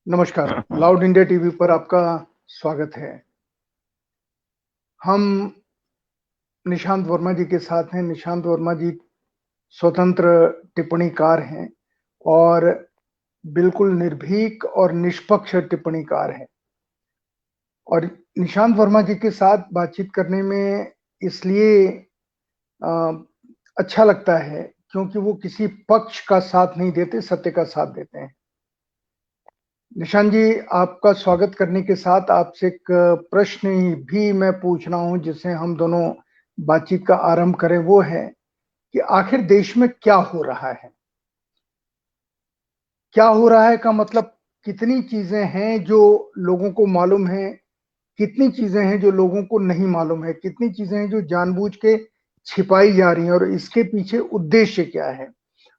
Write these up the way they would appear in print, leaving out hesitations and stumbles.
नमस्कार, loud India TV पर आपका स्वागत है। हम निशांत वर्मा जी के साथ हैं। निशांत वर्मा जी स्वतंत्र टिप्पणीकार हैं और बिल्कुल निर्भीक और निष्पक्ष टिप्पणीकार हैं। और निशांत वर्मा जी के साथ बातचीत करने में इसलिए अ, अच्छा लगता है क्योंकि वो किसी पक्ष का साथ नहीं देते, सत्य का साथ देते हैं। निशांत जी, आपका स्वागत करने के साथ आपसे एक प्रश्न भी मैं पूछ रहा हूं जिससे हम दोनों बातचीत का आरंभ करें। वो है कि आखिर देश में क्या हो रहा है? क्या हो रहा है का मतलब कितनी चीजें हैं जो लोगों को मालूम है, कितनी चीजें हैं जो लोगों को नहीं मालूम है, कितनी चीजें हैं जो जानबूझ के छिपाई जा रही हैं और इसके पीछे उद्देश्य क्या है?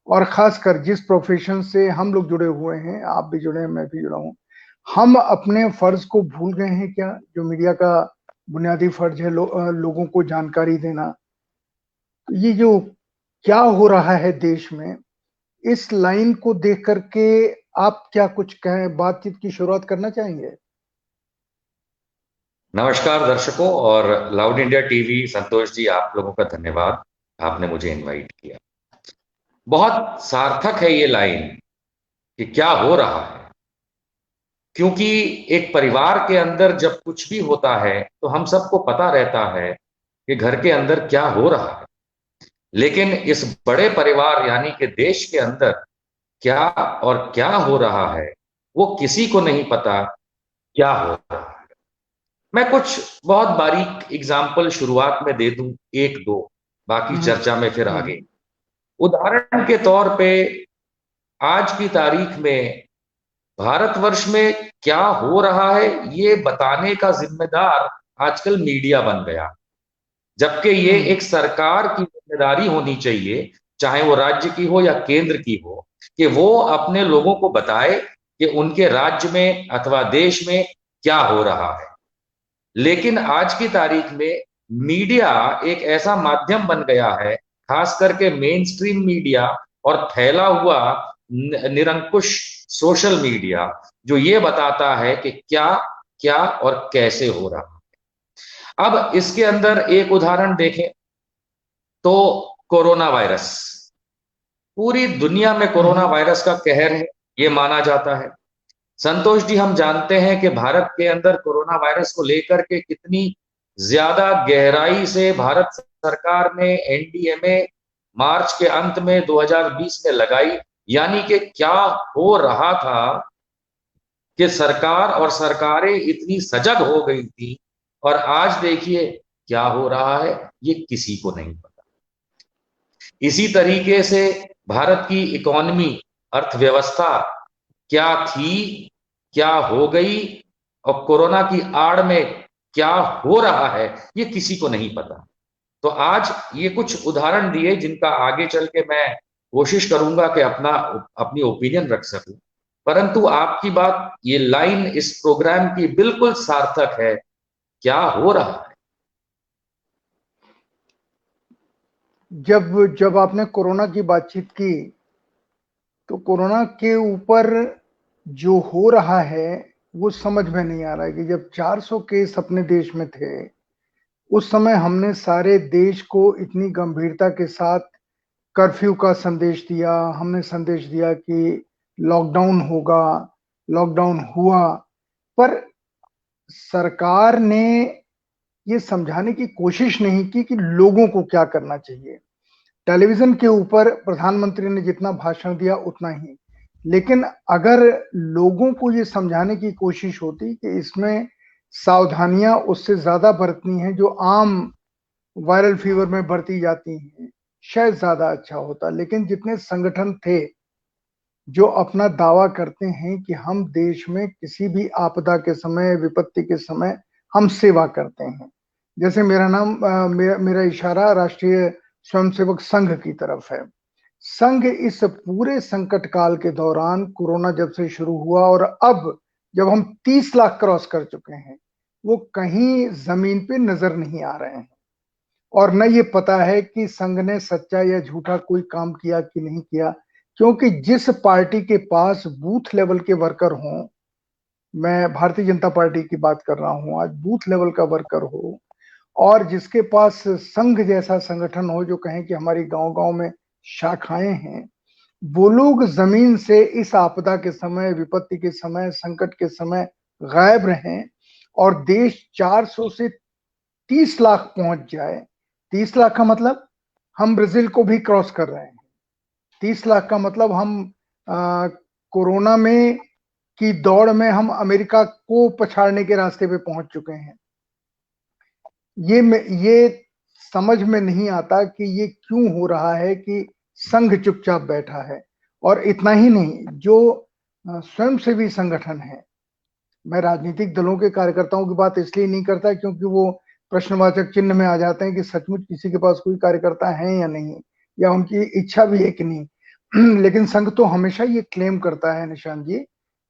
और खासकर जिस प्रोफेशन से हम लोग जुड़े हुए हैं, आप भी जुड़े हैं, मैं भी जुड़ा हूं, हम अपने फर्ज को भूल गए हैं क्या? जो मीडिया का बुनियादी फर्ज है, लोगों को जानकारी देना। तो ये जो क्या हो रहा है देश में, इस लाइन को देख करके आप क्या कुछ कहें, बातचीत की शुरुआत करना चाहेंगे? नमस्कार दर्शकों और loud India TV. Santosh ji, आप लोगों का धन्यवाद। आपने मुझे इनवाइट किया। बहुत सार्थक है ये लाइन कि क्या हो रहा है, क्योंकि एक परिवार के अंदर जब कुछ भी होता है तो हम सबको पता रहता है कि घर के अंदर क्या हो रहा है। लेकिन इस बड़े परिवार यानी कि देश के अंदर क्या और क्या हो रहा है वो किसी को नहीं पता क्या हो रहा है। मैं कुछ बहुत बारीक एग्जाम्पल शुरुआत में दे दूं, एक दो, बाकी हम्म। चर्चा में फिर हम्म। आगे। उदाहरण के तौर पे आज की तारीख में भारतवर्ष में क्या हो रहा है ये बताने का जिम्मेदार आजकल मीडिया बन गया, जबकि ये हम्म। एक सरकार की जिम्मेदारी होनी चाहिए, चाहे वो राज्य की हो या केंद्र की हो, कि वो अपने लोगों को बताए कि उनके राज्य में अथवा देश में क्या हो रहा है। लेकिन आज की तारीख में मीडिया एक ऐसा माध्यम बन गया है, खास करके मेन स्ट्रीम मीडिया और फैला हुआ निरंकुश सोशल मीडिया, जो ये बताता है कि क्या क्या और कैसे हो रहा है। अब इसके अंदर एक उदाहरण देखें तो कोरोना वायरस, पूरी दुनिया में कोरोना हम्म। वायरस का कहर है ये माना जाता है। संतोष जी, हम जानते हैं कि भारत के अंदर कोरोना वायरस को लेकर के कितनी ज्यादा गहराई से भारत सरकार ने एनडीएमए मार्च के अंत में 2020 में लगाई। यानी कि क्या हो रहा था कि सरकार और सरकारें इतनी सजग हो गई थी, और आज देखिए क्या हो रहा है ये किसी को नहीं पता। इसी तरीके से भारत की इकोनॉमी, अर्थव्यवस्था क्या थी, क्या हो गई, और कोरोना की आड़ में क्या हो रहा है ये किसी को नहीं पता। तो आज ये कुछ उदाहरण दिए जिनका आगे चल के मैं कोशिश करूंगा कि अपनी ओपिनियन रख सकूं। परंतु आपकी बात, ये लाइन इस प्रोग्राम की बिल्कुल सार्थक है। क्या हो रहा है? जब जब आपने कोरोना की बातचीत की, तो कोरोना के ऊपर जो हो रहा है वो समझ में नहीं आ रहा है कि जब 400 केस अपने देश में थे, उस समय हमने सारे देश को इतनी गंभीरता के साथ कर्फ्यू का संदेश दिया। हमने संदेश दिया कि लॉकडाउन होगा, लॉकडाउन हुआ। पर सरकार ने ये समझाने की कोशिश नहीं की कि लोगों को क्या करना चाहिए। टेलीविजन के ऊपर प्रधानमंत्री ने जितना भाषण दिया उतना ही, लेकिन अगर लोगों को ये समझाने की कोशिश होती कि इसमें सावधानियां उससे ज्यादा बरतनी है जो आम वायरल फीवर में बरती जाती हैं, शायद ज्यादा अच्छा होता। लेकिन जितने संगठन थे जो अपना दावा करते हैं कि हम देश में किसी भी आपदा के समय, विपत्ति के समय हम सेवा करते हैं, जैसे मेरा इशारा राष्ट्रीय स्वयंसेवक संघ की तरफ है। संघ इस पूरे संकट काल के दौरान, कोरोना जब से शुरू हुआ और अब जब हम 30 लाख क्रॉस कर चुके हैं, वो कहीं जमीन पे नजर नहीं आ रहे हैं। और न ये पता है कि संघ ने सच्चा या झूठा कोई काम किया कि नहीं किया, क्योंकि जिस पार्टी के पास बूथ लेवल के वर्कर हों, मैं भारतीय जनता पार्टी की बात कर रहा हूं, आज बूथ लेवल का वर्कर हो और जिसके पास संघ जैसा संगठन हो, जो कहें कि हमारी गांव-गांव में शाखाएं हैं, वो लोग जमीन से इस आपदा के समय, विपत्ति के समय, संकट के समय गायब रहें और देश 400 से 30 लाख पहुंच जाए। 30 लाख का मतलब हम ब्राजील को भी क्रॉस कर रहे हैं। 30 लाख का मतलब हम कोरोना में की दौड़ में हम अमेरिका को पछाड़ने के रास्ते पे पहुंच चुके हैं। ये समझ में नहीं आता कि ये क्यों हो रहा है कि संघ चुपचाप बैठा है। और इतना ही नहीं, जो स्वयंसेवी संगठन है, मैं राजनीतिक दलों के कार्यकर्ताओं की बात इसलिए नहीं करता क्योंकि वो प्रश्नवाचक चिन्ह में आ जाते हैं कि सचमुच किसी के पास कोई कार्यकर्ता है या नहीं, या उनकी इच्छा भी है कि नहीं। लेकिन संघ तो हमेशा ये क्लेम करता है निशांत जी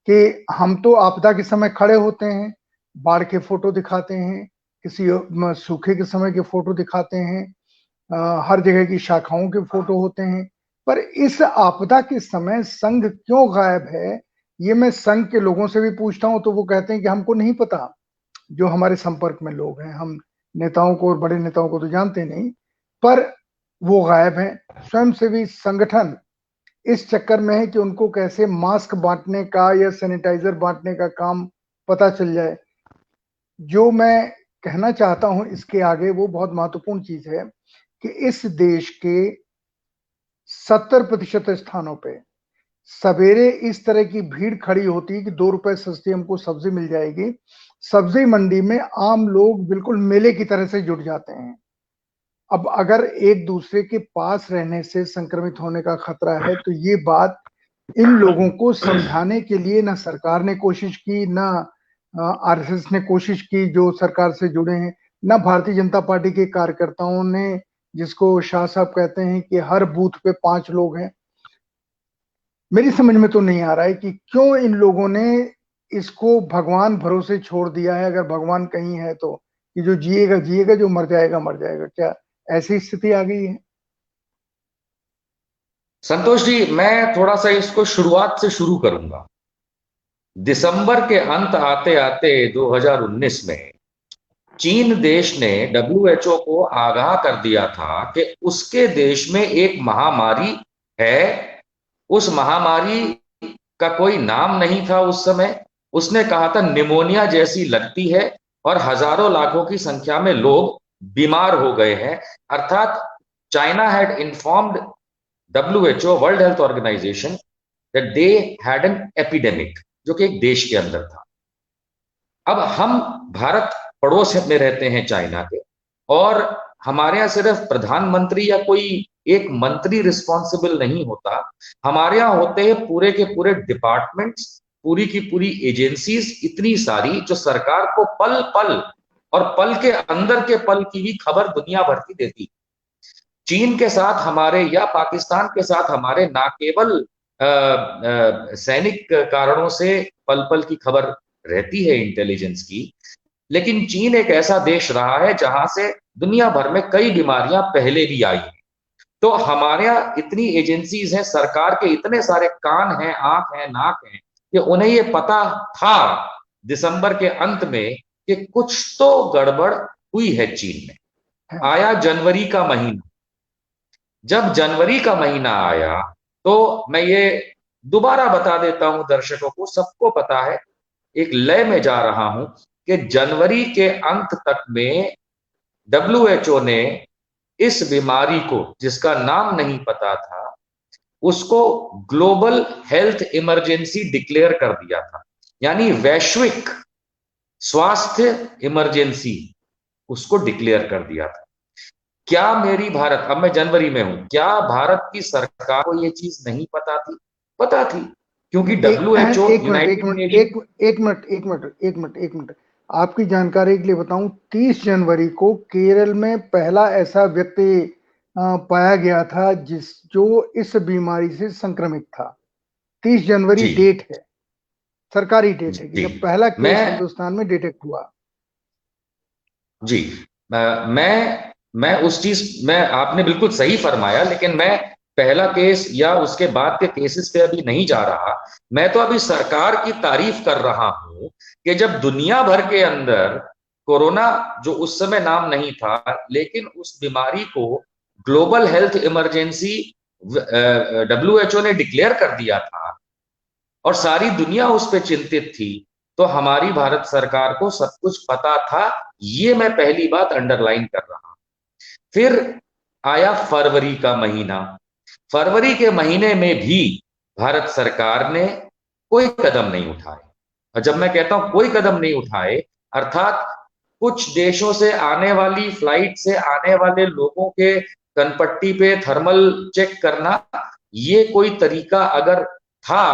कि हम तो आपदा के समय खड़े होते हैं, बाढ़ के फोटो दिखाते हैं, किसी सूखे के समय के फोटो दिखाते हैं, हर जगह की शाखाओं के फोटो होते हैं, पर इस आपदा के समय संघ क्यों गायब है, ये मैं संघ के लोगों से भी पूछता हूं तो वो कहते हैं कि हमको नहीं पता। जो हमारे संपर्क में लोग हैं, हम नेताओं को और बड़े नेताओं को तो जानते नहीं, पर वो गायब हैं। स्वयंसेवी संगठन इस चक्कर में है कि उनको कैसे मास्क बांटने का या सैनिटाइजर बांटने का काम पता चल जाए। जो मैं कहना चाहता हूं इसके आगे, वो बहुत महत्वपूर्ण चीज है कि इस देश के 70% स्थानों पे सवेरे इस तरह की भीड़ खड़ी होती है कि 2 रुपए सस्ती हमको सब्जी मिल जाएगी। सब्जी मंडी में आम लोग बिल्कुल मेले की तरह से जुट जाते हैं। अब अगर एक दूसरे के पास रहने से संक्रमित होने का खतरा है, तो ये बात इन लोगों को समझाने के लिए ना सरकार ने कोशिश की, ना आरएसएस ने कोशिश की जो सरकार से जुड़े हैं, ना भारतीय जनता पार्टी के कार्यकर्ताओं ने, जिसको शाह साहब कहते हैं कि हर बूथ पे 5 लोग हैं। मेरी समझ में तो नहीं आ रहा है कि क्यों इन लोगों ने इसको भगवान भरोसे छोड़ दिया है। अगर भगवान कहीं है तो कि जो जिएगा जिएगा, जो मर जाएगा मर जाएगा, क्या ऐसी स्थिति आ गई है? संतोष जी, मैं थोड़ा सा इसको शुरुआत से शुरू करूंगा। दिसंबर के अंत आते आते 2019 में चीन देश ने डब्ल्यूएचओ को आगाह कर दिया था कि उसके देश में एक महामारी है। उस महामारी का कोई नाम नहीं था उस समय। उसने कहा था निमोनिया जैसी लगती है और हजारों लाखों की संख्या में लोग बीमार हो गए हैं। अर्थात China had informed WHO, World Health Organization, that they had an epidemic, जो कि एक देश के अंदर था। अब हम भारत पड़ोस में रहते हैं चाइना के, और हमारे यहाँ सिर्फ प्रधानमंत्री या कोई एक मंत्री रिस्पॉन्सिबल नहीं होता। हमारे यहाँ होते हैं पूरे के पूरे डिपार्टमेंट्स, पूरी की पूरी एजेंसीज, इतनी सारी, जो सरकार को पल पल और पल के अंदर के पल की भी खबर दुनिया भर की देती। चीन के साथ हमारे या पाकिस्तान के साथ हमारे ना केवल सैनिक कारणों से पल पल की खबर रहती है इंटेलिजेंस की, लेकिन चीन एक ऐसा देश रहा है जहां से दुनिया भर में कई बीमारियां पहले भी आई हैं। तो हमारे यहाँ इतनी एजेंसीज हैं, सरकार के इतने सारे कान हैं, आंख हैं, नाक हैं, कि उन्हें ये पता था दिसंबर के अंत में कि कुछ तो गड़बड़ हुई है चीन में। आया जनवरी का महीना। जब जनवरी का महीना आया तो मैं ये दोबारा बता देता हूं दर्शकों को, सबको पता है, एक लय में जा रहा हूं कि जनवरी के अंत तक में डब्ल्यूएचओ ने इस बीमारी को, जिसका नाम नहीं पता था, उसको ग्लोबल हेल्थ इमरजेंसी डिक्लेयर कर दिया था, यानी वैश्विक स्वास्थ्य इमरजेंसी उसको डिक्लेयर कर दिया था। क्या मेरी भारत, अब मैं जनवरी में हूं, क्या भारत की सरकार को यह चीज नहीं पता थी? पता थी, क्योंकि डब्ल्यूएचओ, एक मिनट एक यूनाइटेड मिनट नेशन। एक एक मिनट एक मिनट एक मिनट एक मिनट आपकी जानकारी के लिए बताऊं, 30 जनवरी को केरल में पहला ऐसा व्यक्ति पाया गया था जो इस बीमारी से संक्रमित था। 30 जनवरी जी डेट है, सरकारी डेट है कि जी। जब पहला केस मैं हिंदुस्तान में डिटेक्ट हुआ। जी मैं उस चीज में, आपने बिल्कुल सही फरमाया, लेकिन मैं पहला केस या उसके बाद के केसेस पे अभी नहीं जा रहा। मैं तो अभी सरकार की तारीफ कर रहा हूं कि जब दुनिया भर के अंदर कोरोना, जो उस समय नाम नहीं था, लेकिन उस बीमारी को ग्लोबल हेल्थ इमरजेंसी डब्ल्यूएचओ ने डिक्लेयर कर दिया था और सारी दुनिया उस पर चिंतित थी, तो हमारी भारत सरकार को सब कुछ पता था। ये मैं पहली बात अंडरलाइन कर रहा हूं। फिर आया फरवरी का महीना। फरवरी के महीने में भी भारत सरकार ने कोई कदम नहीं उठाए। और जब मैं कहता हूं कोई कदम नहीं उठाए, अर्थात कुछ देशों से आने वाली फ्लाइट से आने वाले लोगों के कनपट्टी पे थर्मल चेक करना, ये कोई तरीका अगर था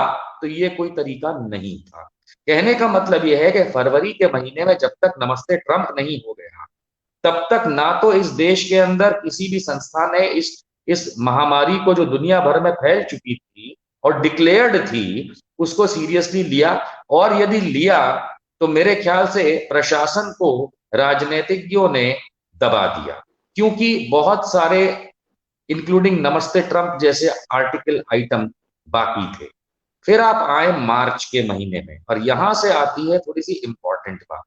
तो ये कोई तरीका नहीं था। कहने का मतलब यह है कि फरवरी के महीने में जब तक नमस्ते ट्रंप नहीं हो गया, तब तक ना तो इस देश के अंदर किसी भी संस्था ने इस महामारी को, जो दुनिया भर में फैल चुकी थी और डिक्लेयर्ड थी, उसको सीरियसली लिया। और यदि लिया तो मेरे ख्याल से प्रशासन को राजनीतिज्ञों ने दबा दिया, क्योंकि बहुत सारे इंक्लूडिंग नमस्ते ट्रंप जैसे आर्टिकल आइटम बाकी थे। फिर आप आए मार्च के महीने में, और यहां से आती है थोड़ी सी इंपॉर्टेंट बात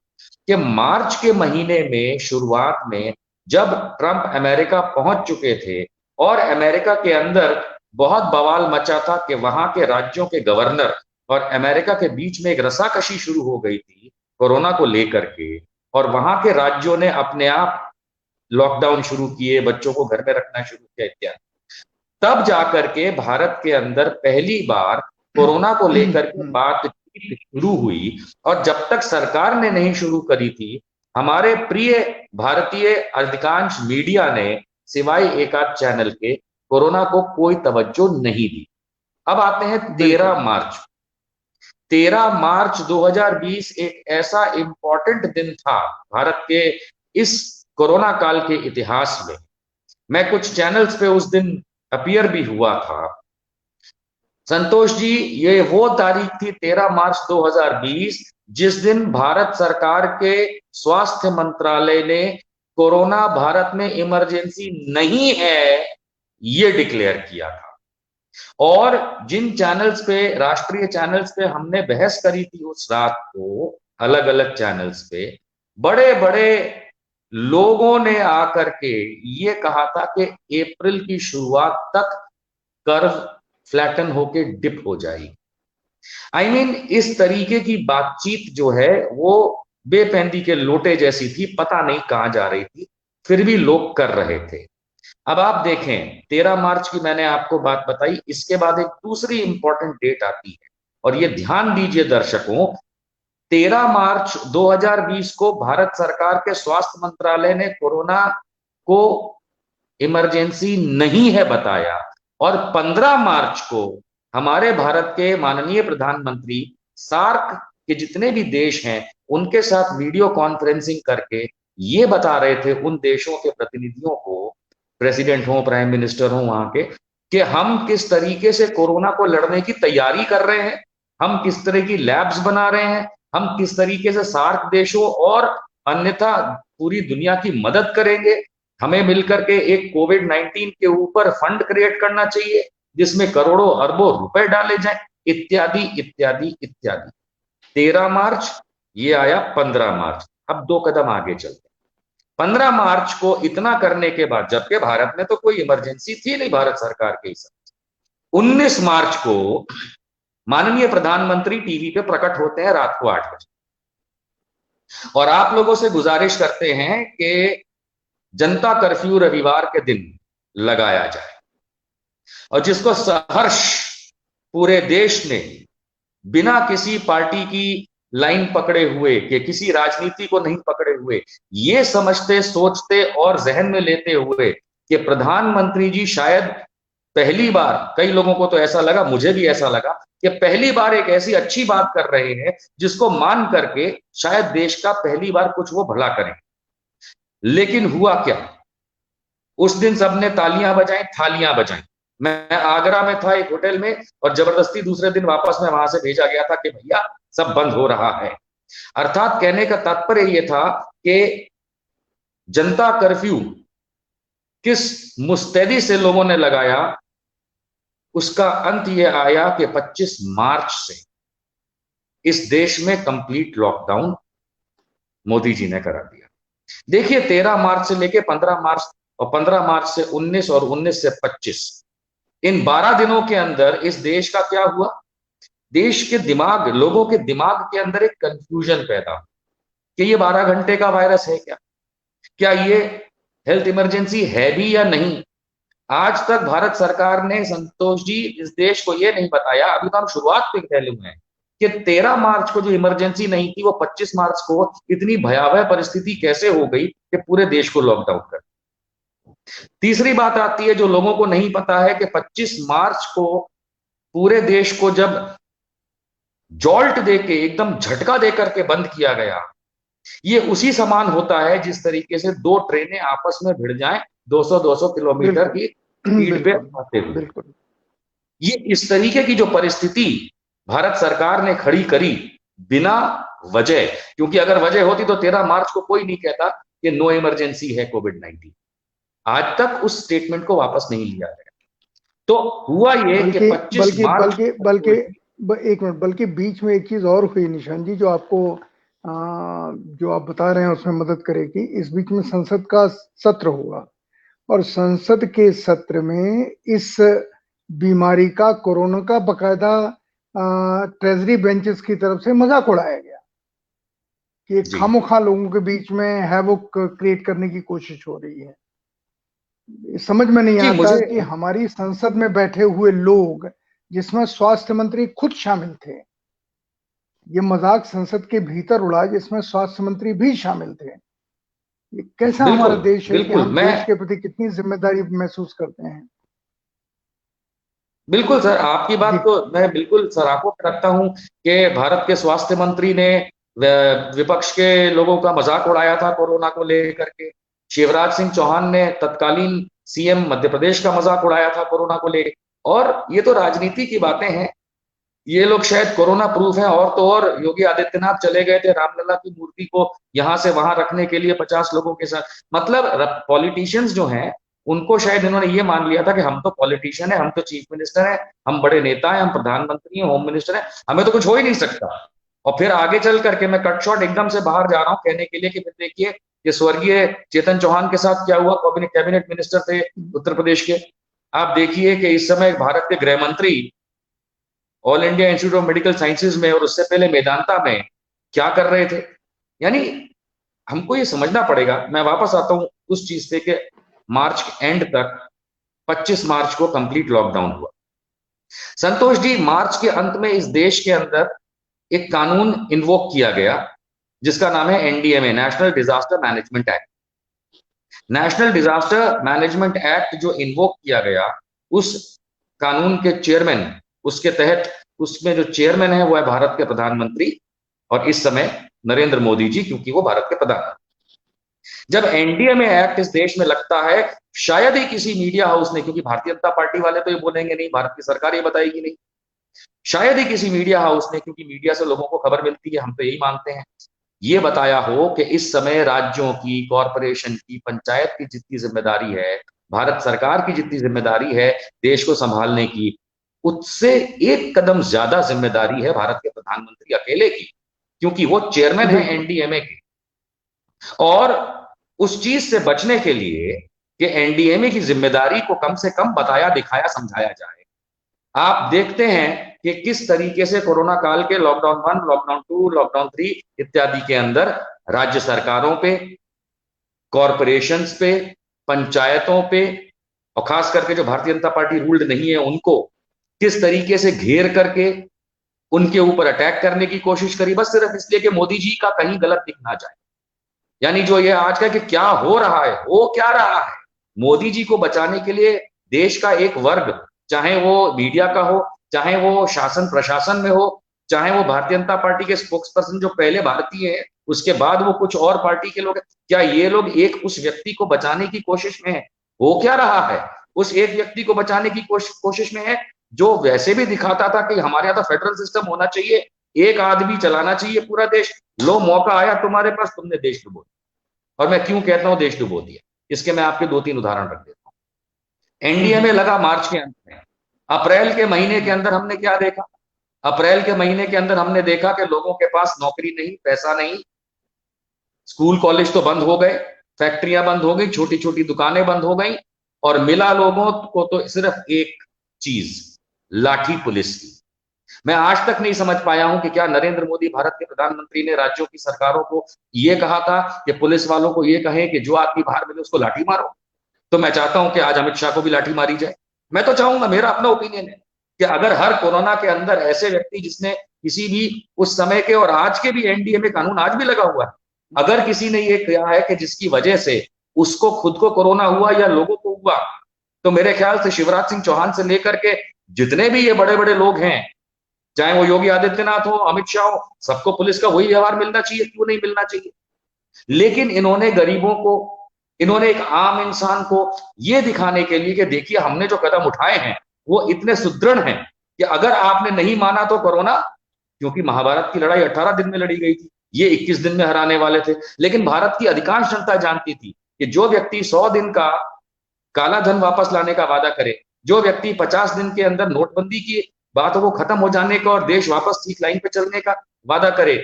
कि मार्च के महीने में शुरुआत में जब ट्रंप अमेरिका पहुंच चुके थे और अमेरिका के अंदर बहुत बवाल मचा था कि वहां के राज्यों के गवर्नर और अमेरिका के बीच में एक रसाकशी शुरू हो गई थी कोरोना को लेकर के, और वहां के राज्यों ने अपने आप लॉकडाउन शुरू किए, बच्चों को घर में रखना शुरू किया इत्यादि। तब जाकर के भारत के अंदर पहली बार कोरोना को लेकर के बातचीत शुरू हुई। और जब तक सरकार ने नहीं शुरू करी थी, हमारे प्रिय भारतीय अधिकांश मीडिया ने सिवाय एक आध चैनल के कोरोना को कोई तवज्जो नहीं दी। अब आते हैं 13 मार्च। 13 मार्च 2020 एक ऐसा इंपॉर्टेंट दिन था भारत के इस कोरोना काल के इतिहास में। मैं कुछ चैनल्स पे उस दिन अपीयर भी हुआ था। संतोष जी, ये वो तारीख थी 13 मार्च 2020 जिस दिन भारत सरकार के स्वास्थ्य मंत्रालय ने कोरोना भारत में इमरजेंसी नहीं है ये डिक्लेयर किया था। और जिन चैनल्स पे, राष्ट्रीय चैनल्स पे हमने बहस करी थी उस रात को, अलग अलग चैनल्स पे बड़े बड़े लोगों ने आकर के ये कहा था कि अप्रैल की शुरुआत तक कर्व फ्लैटन होके डिप हो जाएगी। आई मीन इस तरीके की बातचीत जो है वो बेपेंदी के लोटे जैसी थी, पता नहीं कहां जा रही थी, फिर भी लोग कर रहे थे। अब आप देखें 13 मार्च की मैंने आपको बात बताई, इसके बाद एक दूसरी इंपॉर्टेंट डेट आती है और ये ध्यान दीजिए दर्शकों, 13 मार्च 2020 को भारत सरकार के स्वास्थ्य मंत्रालय ने कोरोना को इमरजेंसी नहीं है बताया और 15 मार्च को हमारे भारत के माननीय प्रधानमंत्री सार्क के जितने भी देश हैं उनके साथ वीडियो कॉन्फ्रेंसिंग करके ये बता रहे थे उन देशों के प्रतिनिधियों को, प्रेसिडेंट हो, प्राइम मिनिस्टर हो वहां के, कि हम किस तरीके से कोरोना को लड़ने की तैयारी कर रहे हैं, हम किस तरह की लैब्स बना रहे हैं, हम किस तरीके से सार्क देशों और अन्यथा पूरी दुनिया की मदद करेंगे। हमें मिलकर के एक कोविड-19 के ऊपर फंड क्रिएट करना चाहिए जिसमें करोड़ों अरबों रुपए डाले जाएं, इत्यादि इत्यादि इत्यादि। 13 मार्च ये आया 15 मार्च। अब 2 कदम आगे चलते हैं। 15 मार्च को इतना करने के बाद, जबकि भारत में तो कोई इमरजेंसी थी नहीं भारत सरकार के हिसाब से, 19 मार्च को माननीय प्रधानमंत्री टीवी पे प्रकट होते हैं रात को 8 बजे और आप लोगों से गुजारिश करते हैं कि जनता कर्फ्यू रविवार के दिन लगाया जाए, और जिसको सहर्ष पूरे देश ने बिना किसी पार्टी की लाइन पकड़े हुए कि किसी राजनीति को नहीं पकड़े हुए, ये समझते सोचते और जहन में लेते हुए कि प्रधानमंत्री जी शायद पहली बार, कई लोगों को तो ऐसा लगा, मुझे भी ऐसा लगा कि पहली बार एक ऐसी अच्छी बात कर रहे हैं जिसको मान करके शायद देश का पहली बार कुछ वो भला करें। लेकिन हुआ क्या, उस दिन सबने तालियां बजाई, थालियां बजाई। मैं आगरा में था एक होटल में और जबरदस्ती दूसरे दिन वापस में वहां से भेजा गया था कि भैया सब बंद हो रहा है। अर्थात कहने का तात्पर्य यह था कि जनता कर्फ्यू किस मुस्तैदी से लोगों ने लगाया उसका अंत ये आया कि 25 मार्च से इस देश में कंप्लीट लॉकडाउन मोदी जी ने करा दिया। देखिए 13 मार्च से लेके 15 मार्च, और 15 मार्च से 19, और 19 से 25, इन 12 दिनों के अंदर इस देश का क्या हुआ? देश के दिमाग, लोगों के दिमाग के अंदर एक कंफ्यूजन पैदा कि ये 12 घंटे का वायरस है क्या? क्या ये हेल्थ इमरजेंसी है भी या नहीं? आज तक भारत सरकार ने, संतोष जी, इस देश को ये नहीं बताया, अभी तो हम शुरुआत पे फैले हुए हैं, कि 13 मार्च को जो इमरजेंसी नहीं थी वो 25 मार्च को इतनी भयावह परिस्थिति कैसे हो गई कि पूरे देश को लॉकडाउन कर। तीसरी बात आती है जो लोगों को नहीं पता है कि 25 मार्च को पूरे देश को जब जॉल्ट देके, एकदम झटका देकर के बंद किया गया, ये उसी समान होता है जिस तरीके से दो ट्रेनें आपस में भिड़ जाएं 200-200 किलोमीटर बिल्कुल की स्पीड पे बिल्कुल आते हुए। बिल्कुल। ये इस तरीके की जो परिस्थिति भारत सरकार ने खड़ी करी बिना वजह, क्योंकि अगर वजह होती तो 13 मार्च को कोई नहीं कहता कि नो इमरजेंसी है कोविड-19। आज तक उस स्टेटमेंट को वापस नहीं लिया गया। तो हुआ ये कि बल्कि 25 बल्कि मार्च बल्कि बल्कि एक मिनट, बल्कि बीच में एक चीज और हुई निशान जी, जो आपको जो आप बता रहे हैं उसमें मदद करेगी। इस बीच में संसद का सत्र हुआ, और संसद के सत्र में इस बीमारी का, कोरोना का, बकायदा ट्रेजरी बेंचेस की तरफ से मजाक उड़ाया गया कि जी खामोखा लोगों के बीच में हैवोक क्रिएट करने की कोशिश हो रही है। समझ में नहीं जी आता मुझे कि हमारी संसद में बैठे हुए लोग, जिसमें स्वास्थ्य मंत्री खुद शामिल थे, ये मजाक संसद के भीतर उड़ा जिसमें स्वास्थ्य मंत्री भी शामिल थे। ये कैसा हमारा बिल्कुल देश है कि बिल्कुल हम मैं देश के प्रति कितनी जिम्मेदारी महसूस करते हैं। बिल्कुल सर, आपकी जी। बात को मैं बिल्कुल सराहना रखता हूं कि भारत के स्वास्थ्य मंत्री ने विपक्ष के लोगों का मजाक उड़ाया था कोरोना को लेकर के। शिवराज सिंह चौहान ने, तत्कालीन सीएम मध्य प्रदेश, का मजाक उड़ाया था कोरोना को लेकर। और ये तो राजनीति की बातें हैं, ये लोग शायद कोरोना प्रूफ हैं। और तो और योगी आदित्यनाथ चले गए थे रामलला की मूर्ति को यहां से वहां रखने के लिए 50 लोगों के साथ। मतलब पॉलिटिशियंस जो हैं, उनको शायद इन्होंने ये मान लिया था कि हम तो पॉलिटिशियन है, हम तो चीफ मिनिस्टर है, हम बड़े नेता हैं, हम प्रधानमंत्री हैं, होम मिनिस्टर है, हमें तो कुछ हो ही नहीं सकता। और फिर आगे चल करके, मैं कट शॉट एकदम से बाहर जा रहा हूं कहने के लिए कि फिर देखिए कि स्वर्गीय चेतन चौहान के साथ क्या हुआ। कैबिनेट मिनिस्टर थे उत्तर प्रदेश के। आप देखिए कि इस समय भारत के गृह मंत्री all India institute of medical sciences में, और उससे पहले मेदांता में क्या कर रहे थे। यानी हमको ये समझना पड़ेगा। मैं वापस आता हूं उस चीज पे कि मार्च के एंड तक, 25 मार्च को कंप्लीट लॉकडाउन हुआ। संतोष जी, मार्च के अंत में इस देश के अंदर एक कानून इन्वोक किया गया जिसका नाम है NDMA, national disaster management act. National disaster management act जो इन्वोक किया गया, उस कानून के चेयरमैन, उसके तहत उसमें जो चेयरमैन है वो है भारत के प्रधानमंत्री, और इस समय नरेंद्र मोदी जी, क्योंकि वो भारत के प्रधानमंत्री। जब एनडीएमए एक्ट इस देश में लगता है, शायद ही किसी मीडिया हाउस ने, क्योंकि भारतीय जनता पार्टी वाले तो ये बोलेंगे नहीं, भारत की सरकार ये बताएगी नहीं, शायद ही किसी मीडिया हाउस ने, क्योंकि मीडिया से लोगों को खबर मिलती है, हम तो यही मानते हैं, ये बताया हो कि इस समय राज्यों की, कॉरपोरेशन की, पंचायत की जितनी जिम्मेदारी है, भारत सरकार की जितनी जिम्मेदारी है देश को संभालने की, उससे एक कदम ज्यादा जिम्मेदारी है भारत के प्रधानमंत्री अकेले की, क्योंकि वो चेयरमैन है बिल्कुल। एनडीएमए के। और उस चीज से बचने के लिए कि एनडीएमए की जिम्मेदारी को कम से कम बताया, दिखाया, समझाया जाए, आप देखते हैं कि किस तरीके से कोरोना काल के लॉकडाउन 1, लॉकडाउन 2, लॉकडाउन 3 इत्यादि के अंदर राज्य सरकारों पे, कॉरपोरेशंस पे, पंचायतों पे, और खास करके जो भारतीय जनता पार्टी रूल्ड नहीं है उनको किस तरीके से घेर करके उनके ऊपर अटैक करने की कोशिश करी, बस सिर्फ इसलिए कि मोदी जी का कहीं गलत दिख ना जाए। यानी जो ये आज का कि क्या हो रहा है, हो क्या रहा है, मोदी जी को बचाने के लिए देश का एक वर्ग, चाहे वो मीडिया का हो, चाहे वो शासन प्रशासन में हो, चाहे वो भारतीय जनता पार्टी के स्पोक्स पर्सन जो पहले भारतीय है, उसके बाद वो कुछ और पार्टी के लोग, क्या ये लोग एक उस व्यक्ति को बचाने की कोशिश में है? हो क्या रहा है? उस एक व्यक्ति को बचाने की कोशिश में है जो वैसे भी दिखाता था कि हमारे यहाँ तो फेडरल सिस्टम होना चाहिए, एक आदमी चलाना चाहिए पूरा देश। लो, मौका आया तुम्हारे पास, तुमने देश डुबो दिया। और मैं क्यों कहता हूं देश डुबो दिया, इसके मैं आपके 2-3 उदाहरण रख देता हूं। एनडीए में लगा मार्च के अंत में, अप्रैल के महीने के अंदर हमने क्या देखा? अप्रैल के महीने के अंदर हमने देखा कि लोगों के पास नौकरी नहीं, पैसा नहीं, स्कूल कॉलेज तो बंद हो गए, फैक्ट्रियां बंद हो गई, छोटी छोटी दुकानें बंद हो गई, और मिला लोगों को तो सिर्फ एक चीज, लाठी पुलिस की। मैं आज तक नहीं समझ पाया हूं कि क्या नरेंद्र मोदी भारत के प्रधानमंत्री ने राज्यों की सरकारों को यह कहा था कि पुलिस वालों को यह कहें कि जो आदमी बाहर मिले उसको लाठी मारो। तो मैं चाहता हूं कि आज अमित शाह को भी लाठी मारी जाए। मैं तो चाहूंगा, मेरा अपना ओपिनियन है कि अगर हर कोरोना के अंदर ऐसे व्यक्ति जिसने किसी भी उस समय के और आज के भी एनडीएमए कानून आज भी लगा हुआ है, अगर किसी ने ये किया है कि जिसकी वजह से उसको खुद को कोरोना हुआ या लोगों को हुआ, तो मेरे ख्याल से शिवराज सिंह चौहान से लेकर के जितने भी ये बड़े बड़े लोग हैं, चाहे वो योगी आदित्यनाथ हो, अमित शाह हो, सबको पुलिस का वही व्यवहार मिलना चाहिए। क्यों नहीं मिलना चाहिए? लेकिन इन्होंने गरीबों को, इन्होंने एक आम इंसान को यह दिखाने के लिए कि देखिए हमने जो कदम उठाए हैं वो इतने सुदृढ़ हैं कि अगर आपने नहीं माना तो कोरोना, क्योंकि महाभारत की लड़ाई 18 दिन में लड़ी गई थी, ये 21 दिन में हराने वाले थे। लेकिन भारत की अधिकांश जनता जानती थी कि जो व्यक्ति 100 दिन का काला धन वापस लाने का वादा करे, जो व्यक्ति 50 दिन के अंदर नोटबंदी की बातों को खत्म हो जाने का और देश वापस ठीक लाइन पे चलने का वादा करे,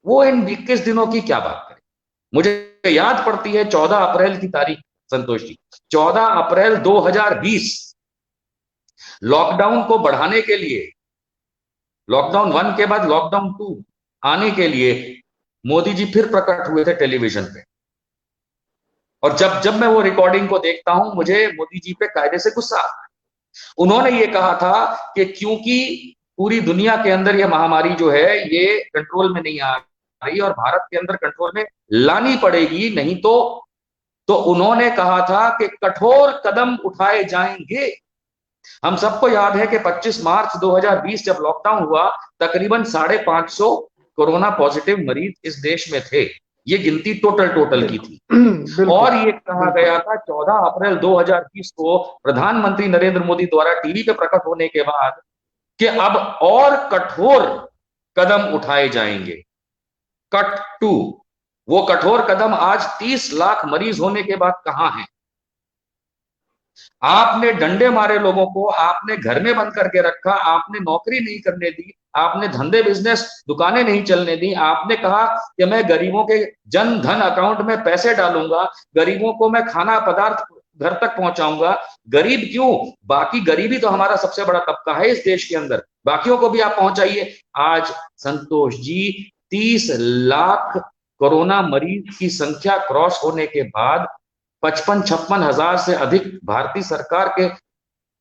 वो इन 21 दिनों की क्या बात करे। मुझे याद पड़ती है 14 अप्रैल की तारीख, संतोष जी, 14 अप्रैल 2020, लॉकडाउन को बढ़ाने के लिए, लॉकडाउन 1 के बाद लॉकडाउन 2 आने के लिए मोदी जी फिर प्रकट हुए थे टेलीविजन पे। और जब जब मैं वो रिकॉर्डिंग को देखता हूं, मुझे मोदी जी पे कायदे से गुस्सा आता है। उन्होंने ये कहा था कि क्योंकि पूरी दुनिया के अंदर ये महामारी जो है ये कंट्रोल में नहीं आ रही और भारत के अंदर कंट्रोल में लानी पड़ेगी, नहीं तो उन्होंने कहा था कि कठोर कदम उठाए जाएंगे। हम सबको याद है कि 25 मार्च 2020 जब लॉकडाउन हुआ, तकरीबन 550 कोरोना पॉजिटिव मरीज इस देश में थे। ये गिनती टोटल की थी। और ये कहा गया था 14 अप्रैल 2020 को प्रधानमंत्री नरेंद्र मोदी द्वारा टीवी पे प्रकट होने के बाद कि अब और कठोर कदम उठाए जाएंगे। कट टू, वो कठोर कदम आज 30 लाख मरीज होने के बाद कहां है? आपने डंडे मारे लोगों को, आपने घर में बंद करके रखा, आपने नौकरी नहीं करने दी, आपने धंधे बिजनेस दुकानें नहीं चलने दी, आपने कहा कि मैं गरीबों के जन धन अकाउंट में पैसे डालूंगा, गरीबों को मैं खाना पदार्थ घर तक पहुंचाऊंगा। गरीब क्यों, बाकी गरीबी तो हमारा सबसे बड़ा तबका है इस देश के अंदर, बाकियों को भी आप पहुंचाइए। आज संतोष जी 30 लाख कोरोना मरीज की संख्या क्रॉस होने के बाद 55-56 हजार से अधिक भारतीय सरकार के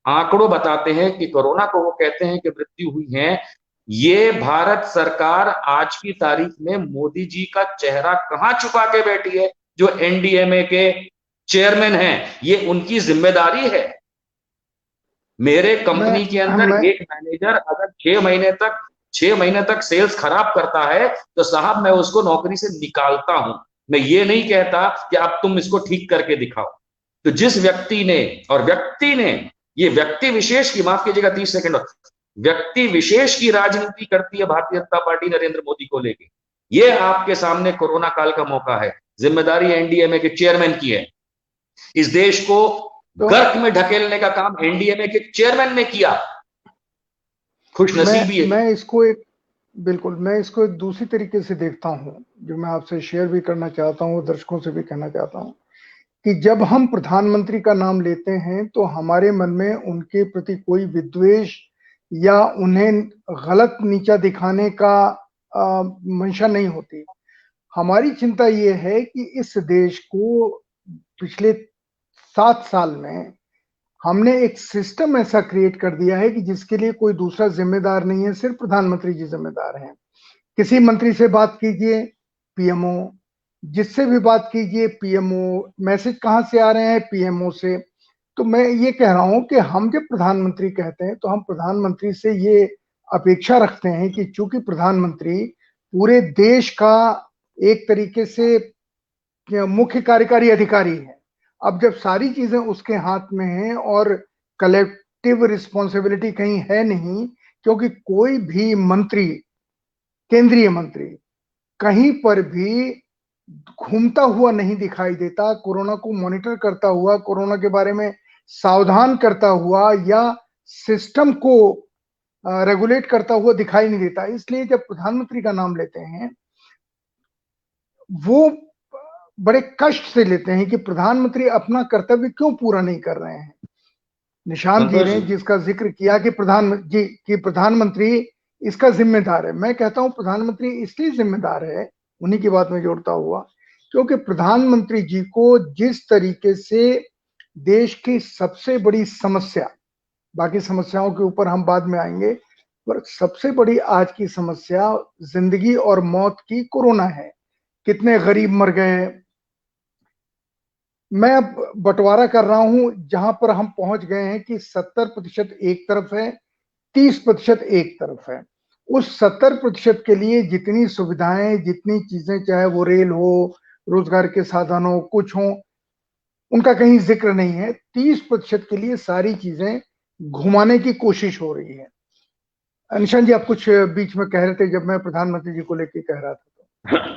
आंकड़ों बताते हैं कि कोरोना को वो कहते हैं कि मृत्यु हुई है। ये भारत सरकार आज की तारीख में मोदी जी का चेहरा कहां छुपा के बैठी है? जो एनडीएमए के चेयरमैन हैं, ये उनकी जिम्मेदारी है। मेरे कंपनी के अंदर एक मैनेजर अगर 6 महीने तक सेल्स खराब करता है तो साहब मैं उसको नौकरी से निकालता हूं। मैं ये नहीं कहता कि अब तुम इसको ठीक करके दिखाओ। तो जिस व्यक्ति ने, और व्यक्ति ने, ये व्यक्ति विशेष की, माफ कीजिएगा 30 सेकंड, व्यक्ति विशेष की राजनीति करती है भारतीय जनता पार्टी नरेंद्र मोदी को लेके। ये आपके सामने कोरोना काल का मौका है, जिम्मेदारी एनडीएमए के चेयरमैन की है। इस देश को गर्क में ढकेलने का काम एनडीएमए के चेयरमैन ने किया। खुशनसीबी है। मैं इसको एक दूसरी तरीके से देखता हूं, जो मैं आपसे शेयर भी करना चाहता हूं, दर्शकों से भी कहना चाहता हूं कि जब हम प्रधानमंत्री का नाम लेते हैं तो हमारे मन में उनके प्रति कोई विद्वेष या उन्हें गलत नीचा दिखाने का मंशा नहीं होती। हमारी चिंता ये है कि इस देश को पिछले 7 साल में हमने एक सिस्टम ऐसा क्रिएट कर दिया है कि जिसके लिए कोई दूसरा जिम्मेदार नहीं है, सिर्फ प्रधानमंत्री जी जिम्मेदार हैं। किसी मंत्री से बात कीजिए पीएमओ, जिससे भी बात कीजिए पीएमओ, मैसेज कहां से आ रहे हैं? पीएमओ से। तो मैं ये कह रहा हूं कि हम जब प्रधानमंत्री कहते हैं तो हम प्रधानमंत्री से ये अपेक्षा रखते हैं कि चूंकि प्रधानमंत्री पूरे देश का एक तरीके से मुख्य कार्यकारी अधिकारी है, अब जब सारी चीजें उसके हाथ में हैं और कलेक्टिव रिस्पॉन्सिबिलिटी कहीं है नहीं, क्योंकि कोई भी मंत्री, केंद्रीय मंत्री कहीं पर भी घूमता हुआ नहीं दिखाई देता, कोरोना को मॉनिटर करता हुआ, कोरोना के बारे में सावधान करता हुआ या सिस्टम को रेगुलेट करता हुआ दिखाई नहीं देता। इसलिए जब प्रधानमंत्री का नाम लेते हैं, वो बड़े कष्ट से लेते हैं कि प्रधानमंत्री अपना कर्तव्य क्यों पूरा नहीं कर रहे हैं। निशांत जी संतोष ने जी, जिसका जिक्र किया कि प्रधानमंत्री इसका जिम्मेदार है, मैं कहता हूं प्रधानमंत्री इसलिए जिम्मेदार है, उन्हीं की बात में जोड़ता हुआ, क्योंकि प्रधानमंत्री जी को जिस तरीके से देश की सबसे बड़ी समस्या, बाकी समस्याओं के ऊपर हम बाद में आएंगे, पर सबसे बड़ी आज की समस्या जिंदगी और मौत की कोरोना है। कितने गरीब मर गए। मैं अब बंटवारा कर रहा हूं, जहां पर हम पहुंच गए हैं कि 70% एक तरफ है, 30% एक तरफ है। उस 70% के लिए जितनी सुविधाएं, जितनी चीजें, चाहे वो रेल हो, रोजगार के साधन हो, कुछ हो, उनका कहीं जिक्र नहीं है। 30% के लिए सारी चीजें घुमाने की कोशिश हो रही है। निशांत जी, आप कुछ बीच में कह रहे थे जब मैं प्रधानमंत्री जी को लेकर कह रहा था तो।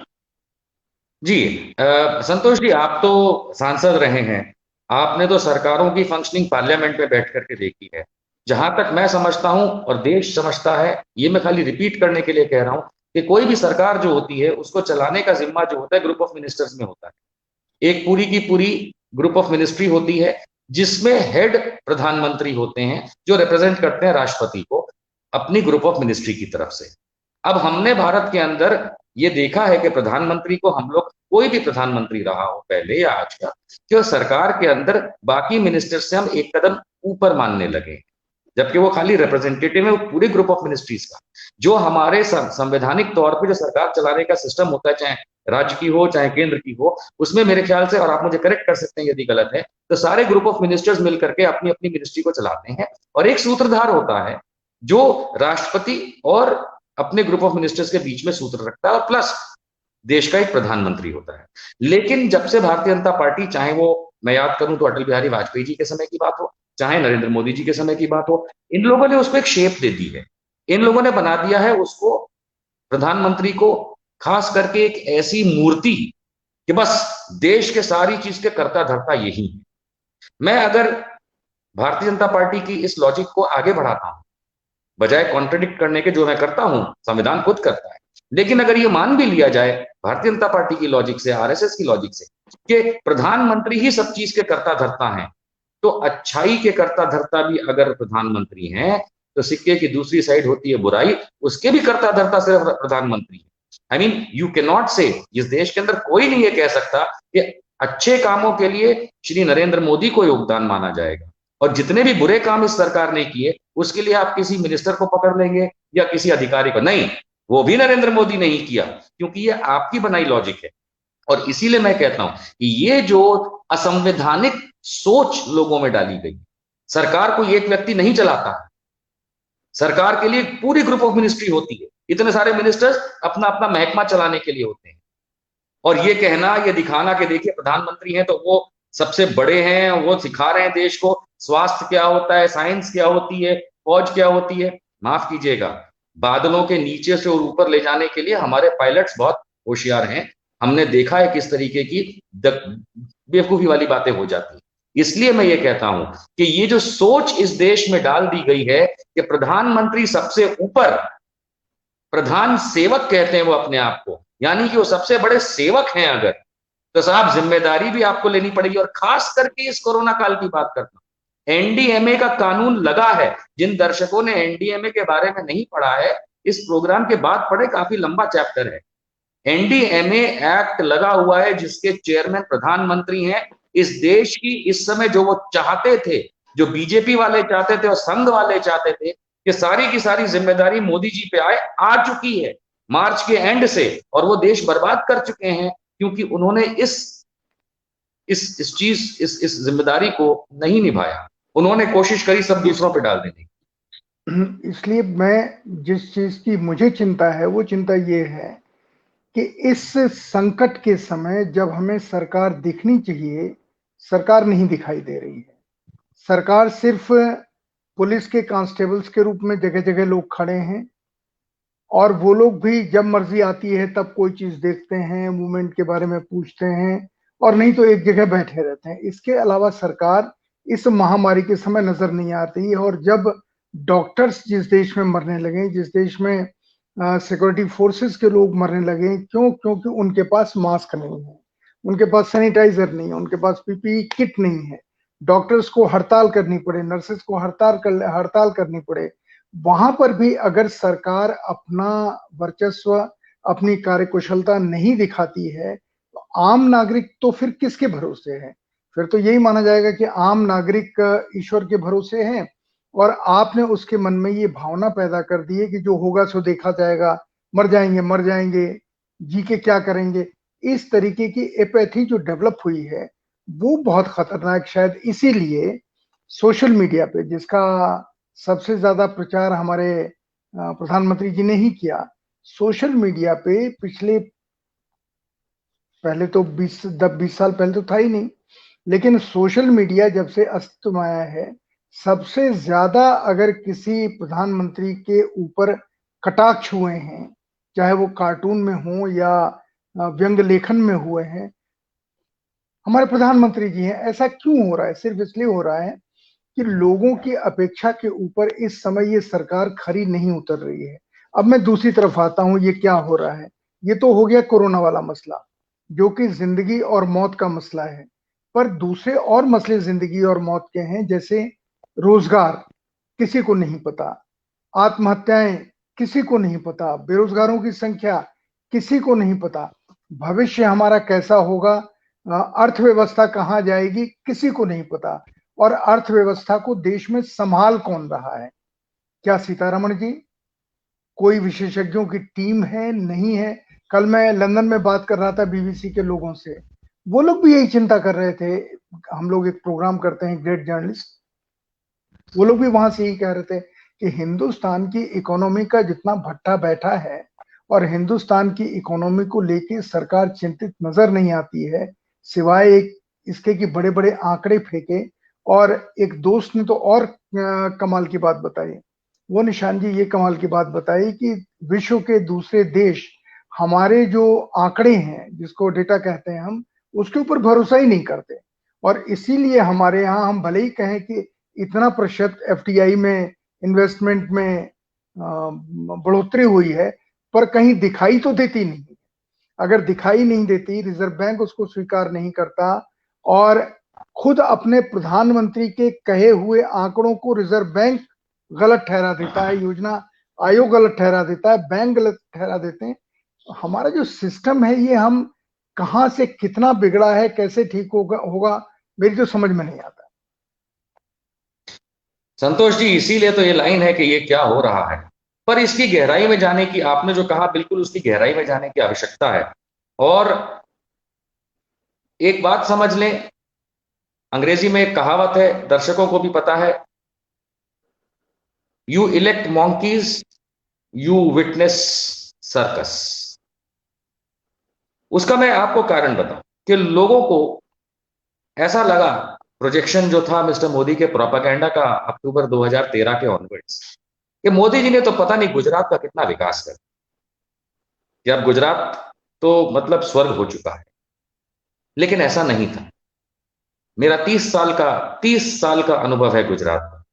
जी संतोष जी, आप तो सांसद रहे हैं, आपने तो सरकारों की फंक्शनिंग पार्लियामेंट में बैठ करके देखी है। जहां तक मैं समझता हूं और देश समझता है, ये मैं खाली रिपीट करने के लिए कह रहा हूं कि कोई भी सरकार जो होती है उसको चलाने का जिम्मा जो होता है ग्रुप ऑफ मिनिस्टर्स में होता है। एक पूरी की पूरी ग्रुप ऑफ मिनिस्ट्री होती है जिसमें हेड प्रधानमंत्री होते हैं जो रिप्रेजेंट करते हैं राष्ट्रपति को अपनी ग्रुप ऑफ मिनिस्ट्री की तरफ से। अब हमने भारत के अंदर ये देखा है कि प्रधानमंत्री को हम लोग, कोई भी प्रधानमंत्री रहा हो पहले या आज का, कि सरकार के अंदर बाकी मिनिस्टर से हम एक कदम ऊपर मानने लगे, जबकि वो खाली रिप्रेजेंटेटिव है वो पूरे ग्रुप ऑफ मिनिस्ट्रीज का। जो हमारे संवैधानिक तौर पे जो सरकार चलाने का सिस्टम होता है, चाहे राज्य की हो चाहे केंद्र की हो, उसमें मेरे ख्याल से, और आप मुझे करेक्ट कर सकते हैं यदि गलत है, तो सारे ग्रुप ऑफ मिनिस्टर्स मिलकर के अपनी अपनी मिनिस्ट्री को चलाते हैं और एक सूत्रधार होता है जो राष्ट्रपति और अपने ग्रुप ऑफ मिनिस्टर्स के बीच में सूत्र रखता है, और प्लस देश का एक प्रधानमंत्री होता है। लेकिन जब से भारतीय जनता पार्टी, चाहे वो मैं याद करूं तो अटल बिहारी वाजपेयी जी के समय की बात हो, चाहे नरेंद्र मोदी जी के समय की बात हो, इन लोगों ने उसको एक शेप दे दी है। इन लोगों ने बना दिया है उसको, प्रधानमंत्री को, खास करके एक ऐसी मूर्ति कि बस देश के सारी चीज के कर्ता धर्ता यही है। मैं अगर भारतीय जनता पार्टी की इस लॉजिक को आगे बढ़ाता हूं, बजाय कॉन्ट्रडिक्ट करने के, जो मैं करता हूं, संविधान खुद करता है, लेकिन अगर ये मान भी लिया जाए भारतीय जनता पार्टी की लॉजिक से, आरएसएस की लॉजिक से, कि प्रधानमंत्री ही सब चीज के कर्ता धर्ता हैं, तो अच्छाई के कर्ता धर्ता भी अगर प्रधानमंत्री हैं, तो सिक्के की दूसरी साइड होती है बुराई, उसके भी कर्ता धर्ता सिर्फ प्रधानमंत्री है। I mean you can not से, इस देश के अंदर कोई नहीं ये कह सकता कि अच्छे कामों के लिए श्री नरेंद्र मोदी को योगदान माना जाएगा, और जितने भी बुरे काम इस सरकार ने किए उसके लिए आप किसी मिनिस्टर को पकड़ लेंगे या किसी अधिकारी को, नहीं, वो भी नरेंद्र मोदी ने ही किया, क्योंकि ये आपकी बनाई लॉजिक है। और इसीलिए मैं कहता हूं कि ये जो असंवैधानिक सोच लोगों में डाली गई, सरकार को एक व्यक्ति नहीं चलाता है, सरकार के लिए पूरी ग्रुप ऑफ मिनिस्ट्री होती है, इतने सारे मिनिस्टर्स अपना अपना महकमा चलाने के लिए होते हैं। और ये कहना, ये दिखाना कि देखिए प्रधानमंत्री हैं तो वो सबसे बड़े हैं, वो सिखा रहे हैं देश को स्वास्थ्य क्या होता है, साइंस क्या होती है, फौज क्या होती है, माफ कीजिएगा, बादलों के नीचे से और ऊपर ले जाने के लिए हमारे पायलट्स बहुत होशियार हैं। हमने देखा है किस तरीके की बेवकूफी वाली बातें हो जाती है। इसलिए मैं ये कहता हूं कि ये जो सोच इस देश में डाल दी गई है कि प्रधानमंत्री सबसे ऊपर, प्रधान सेवक कहते हैं वो अपने आप को, यानी कि वो सबसे बड़े सेवक हैं अगर, तो साहब जिम्मेदारी भी आपको लेनी पड़ेगी। और खास करके इस कोरोना काल की बात करता हूं, एनडीएमए का कानून लगा है। जिन दर्शकों ने एनडीएमए के बारे में नहीं पढ़ा है, इस प्रोग्राम के बाद पढ़े, काफी लंबा चैप्टर है। एनडीएमए एक्ट लगा हुआ है जिसके चेयरमैन प्रधानमंत्री हैं। इस देश की इस समय जो वो चाहते थे, जो बीजेपी वाले चाहते थे और संघ वाले चाहते थे कि सारी की सारी जिम्मेदारी मोदी जी पे आए, आ चुकी है मार्च के एंड से, और वो देश बर्बाद कर चुके हैं क्योंकि उन्होंने इस चीज इस जिम्मेदारी को नहीं निभाया। उन्होंने कोशिश करी सब दूसरों पे डाल देने की। इसलिए मैं जिस चीज की मुझे चिंता है, वो चिंता ये है कि इस संकट के समय जब हमें सरकार दिखनी चाहिए, सरकार नहीं दिखाई दे रही है। सरकार सिर्फ पुलिस के कांस्टेबल्स के रूप में जगह जगह लोग खड़े हैं, और वो लोग भी जब मर्जी आती है तब कोई चीज देखते हैं, मूवमेंट के बारे में पूछते हैं, और नहीं तो एक जगह बैठे रहते हैं। इसके अलावा सरकार इस महामारी के समय नजर नहीं आती। और जब डॉक्टर्स जिस देश में मरने लगे, जिस देश में सिक्योरिटी फोर्सेस के लोग मरने लगे, क्यों? क्योंकि उनके पास मास्क नहीं है, उनके पास सैनिटाइजर नहीं है, उनके पास पीपीई किट नहीं है। डॉक्टर्स को हड़ताल करनी पड़े, नर्सेस को हड़ताल करनी पड़े। वहां पर भी अगर सरकार अपना वर्चस्व, अपनी कार्यकुशलता नहीं दिखाती है, तो आम नागरिक तो फिर किसके भरोसे है? फिर तो यही माना जाएगा कि आम नागरिक ईश्वर के भरोसे हैं। और आपने उसके मन में ये भावना पैदा कर दी है कि जो होगा सो देखा जाएगा, मर जाएंगे, जी के क्या करेंगे। इस तरीके की एपैथी जो डेवलप हुई है, वो बहुत खतरनाक। शायद इसीलिए सोशल मीडिया पे, जिसका सबसे ज्यादा प्रचार हमारे प्रधानमंत्री जी ने ही किया, सोशल मीडिया पे पिछले, पहले तो 20 साल पहले तो था ही नहीं, लेकिन सोशल मीडिया जब से अस्तित्व में आया है, सबसे ज्यादा अगर किसी प्रधानमंत्री के ऊपर कटाक्ष हुए हैं, चाहे वो कार्टून में हो या व्यंग लेखन में हुए हैं, हमारे प्रधानमंत्री जी हैं। ऐसा क्यों हो रहा है? सिर्फ इसलिए हो रहा है कि लोगों की अपेक्षा के ऊपर इस समय ये सरकार खरी नहीं उतर रही है। अब मैं दूसरी तरफ आता हूं, ये क्या हो रहा है? ये तो हो गया कोरोना वाला मसला, जो कि जिंदगी और मौत का मसला है। पर दूसरे और मसले जिंदगी और मौत के हैं, जैसे रोजगार किसी को नहीं पता, आत्महत्याएं किसी को नहीं पता, बेरोजगारों की संख्या किसी को नहीं पता, भविष्य हमारा कैसा होगा, अर्थव्यवस्था कहाँ जाएगी, किसी को नहीं पता। और अर्थव्यवस्था को देश में संभाल कौन रहा है? क्या सीतारमण जी? कोई विशेषज्ञों की टीम है? नहीं है। कल मैं लंदन में बात कर रहा था बीबीसी के लोगों से, वो लोग भी यही चिंता कर रहे थे। हम लोग एक प्रोग्राम करते हैं, ग्रेट जर्नलिस्ट, वो लोग भी वहां से यही कह रहे थे कि हिंदुस्तान की इकोनॉमी का जितना भट्टा बैठा है, और हिंदुस्तान की इकोनॉमी को लेके सरकार चिंतित नजर नहीं आती है, सिवाय एक इसके कि बड़े बड़े आंकड़े फेंके। और एक दोस्त ने तो और कमाल की बात बताई, वो निशान जी ये कमाल की बात बताई कि विश्व के दूसरे देश हमारे जो आंकड़े हैं, जिसको डेटा कहते हैं हम, उसके ऊपर भरोसा ही नहीं करते। और इसीलिए हमारे यहाँ, हम भले ही कहें कि इतना प्रतिशत एफटीआई में, इन्वेस्टमेंट में बढ़ोतरी हुई है, पर कहीं दिखाई तो देती नहीं। अगर दिखाई नहीं देती, रिजर्व बैंक उसको स्वीकार नहीं करता, और खुद अपने प्रधानमंत्री के कहे हुए आंकड़ों को रिजर्व बैंक गलत ठहरा देता है, योजना आयोग गलत ठहरा देता है, बैंक गलत ठहरा देते हैं, तो हमारा जो सिस्टम है ये, हम कहां से कितना बिगड़ा है, कैसे ठीक होगा मेरी तो समझ में नहीं आता। संतोष जी, इसीलिए तो ये लाइन है कि ये क्या हो रहा है। पर इसकी गहराई में जाने की, आपने जो कहा, बिल्कुल उसकी गहराई में जाने की आवश्यकता है। और एक बात समझ लें, अंग्रेजी में एक कहावत है, दर्शकों को भी पता है, you elect monkeys, you witness circus. उसका मैं आपको कारण बताऊं कि लोगों को ऐसा लगा, प्रोजेक्शन जो था मिस्टर मोदी के प्रोपागेंडा का अक्टूबर 2013 के ऑनवर्ड्स, कि मोदी जी ने तो पता नहीं गुजरात का कितना विकास कर, कि अब गुजरात तो मतलब स्वर्ग हो चुका है। लेकिन ऐसा नहीं था। मेरा 30 साल का अनुभव है गुजरात का।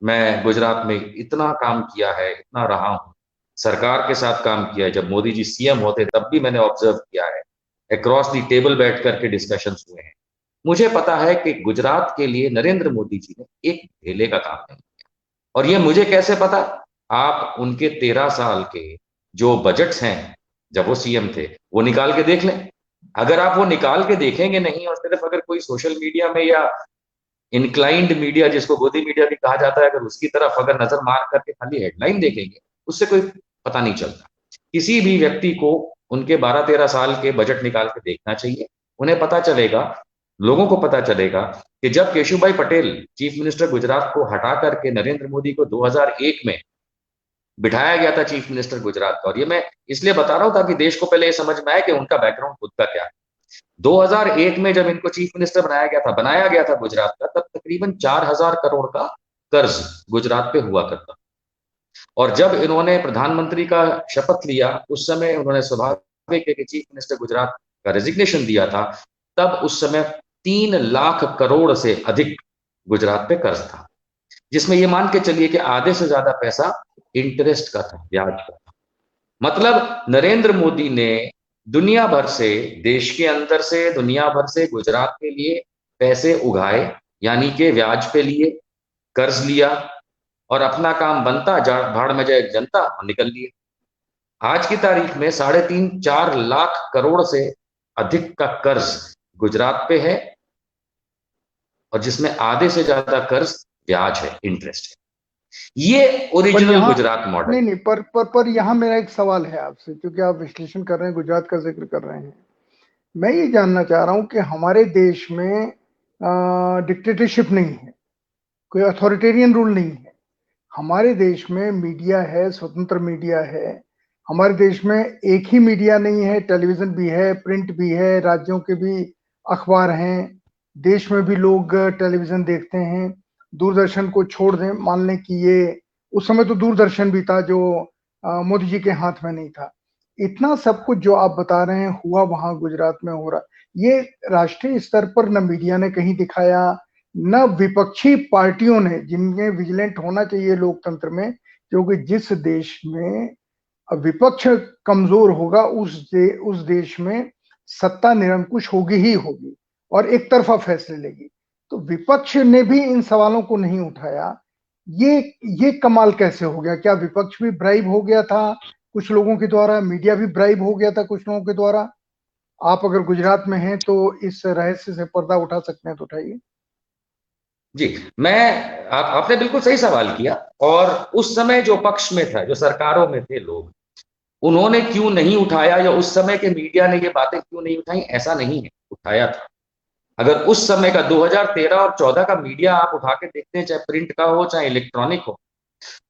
मैं गुजरात में इतना काम किया है, इतना रहा हूं, सरकार के साथ काम किया है। जब मोदी जी सीएम होते तब भी मैंने ऑब्जर्व किया है, अक्रॉस दी टेबल बैठ करके डिस्कशंस हुए हैं। मुझे पता है कि गुजरात के लिए नरेंद्र मोदी जी ने एक ढेले का काम नहीं किया। और ये मुझे कैसे पता? आप उनके 13 साल के जो बजट्स हैं, जब वो सीएम थे, वो निकाल के देख लें। अगर आप वो निकाल के देखेंगे नहीं, और सिर्फ अगर कोई सोशल मीडिया में या इंक्लाइंड मीडिया, जिसको गोदी मीडिया भी कहा जाता है, अगर उसकी तरफ अगर नजर मार करके खाली हेडलाइन देखेंगे, उससे कोई पता नहीं चलता। किसी भी व्यक्ति को उनके 12-13 साल के बजट निकाल के देखना चाहिए। उन्हें पता चलेगा, लोगों को पता चलेगा कि जब केशुभाई पटेल चीफ मिनिस्टर गुजरात को हटा करके नरेंद्र मोदी को 2001 में बिठाया गया था चीफ मिनिस्टर गुजरात का। और ये मैं इसलिए बता रहा हूं ताकि देश को पहले ये समझ में आए कि उनका बैकग्राउंड खुद का क्या है। 2001 में जब इनको चीफ मिनिस्टर बनाया गया था गुजरात का, तब तकरीबन 4000 करोड़ का कर्ज गुजरात पे हुआ करता। और जब इन्होंने प्रधानमंत्री का शपथ लिया, उस समय उन्होंने स्वाभाविक है कि चीफ मिनिस्टर गुजरात का रेजिग्नेशन दिया था। तब उस समय 3 लाख करोड़ से अधिक गुजरात पे कर्ज था, जिसमें ये मान के चलिए कि आधे से ज्यादा पैसा इंटरेस्ट का था, ब्याज का था। मतलब नरेंद्र मोदी ने दुनिया भर से, देश के अंदर से, दुनिया भर से गुजरात के लिए पैसे उगाए, यानी कि ब्याज पे लिए, कर्ज लिया, और अपना काम बनता, भाड़ में जाए जनता, और निकल लिए। आज की तारीख में 3.5-4 लाख करोड़ से अधिक का कर्ज गुजरात पे है, और जिसमें आधे से ज्यादा कर्ज ब्याज है, इंटरेस्ट है। ये पर ओरिजिनल यहाँ गुजरात मॉडल। नहीं नहीं पर यहाँ मेरा एक सवाल है आपसे, क्योंकि आप विश्लेषण कर रहे हैं, गुजरात का जिक्र कर रहे हैं। मैं ये जानना चाह रहा हूँ कि हमारे देश में डिक्टेटरशिप नहीं है, कोई अथॉरिटेरियन रूल नहीं है। हमारे देश में मीडिया है, स्वतंत्र मीडिया है। हमारे देश में एक ही मीडिया नहीं है, टेलीविजन भी है, प्रिंट भी है, राज्यों के भी अखबार हैं। देश में भी लोग टेलीविजन देखते हैं। दूरदर्शन को छोड़ दें, मान लें कि ये उस समय तो दूरदर्शन भी था जो मोदी जी के हाथ में नहीं था। इतना सब कुछ जो आप बता रहे हैं हुआ वहां गुजरात में हो रहा, ये राष्ट्रीय स्तर पर न मीडिया ने कहीं दिखाया, न विपक्षी पार्टियों ने, जिनमें विजिलेंट होना चाहिए लोकतंत्र में। क्योंकि जिस देश में विपक्ष कमजोर होगा उस देश में सत्ता निरंकुश होगी ही होगी और एक तरफा फैसले लेगी। तो विपक्ष ने भी इन सवालों को नहीं उठाया। ये ये कमाल कैसे हो गया? क्या विपक्ष भी ब्राइब हो गया था कुछ लोगों के द्वारा? मीडिया भी ब्राइब हो गया था कुछ लोगों के द्वारा? आप अगर गुजरात में हैं तो इस रहस्य से पर्दा उठा सकते हैं तो उठाइए। जी, आपने बिल्कुल सही सवाल किया। और उस समय जो पक्ष में था, जो सरकारों में थे लोग, उन्होंने क्यों नहीं उठाया, या उस समय के मीडिया ने ये बातें क्यों नहीं उठाई? ऐसा नहीं है, उठाया था। अगर उस समय का 2013 और 14 का मीडिया आप उठा के देखते हैं, चाहे प्रिंट का हो चाहे इलेक्ट्रॉनिक हो,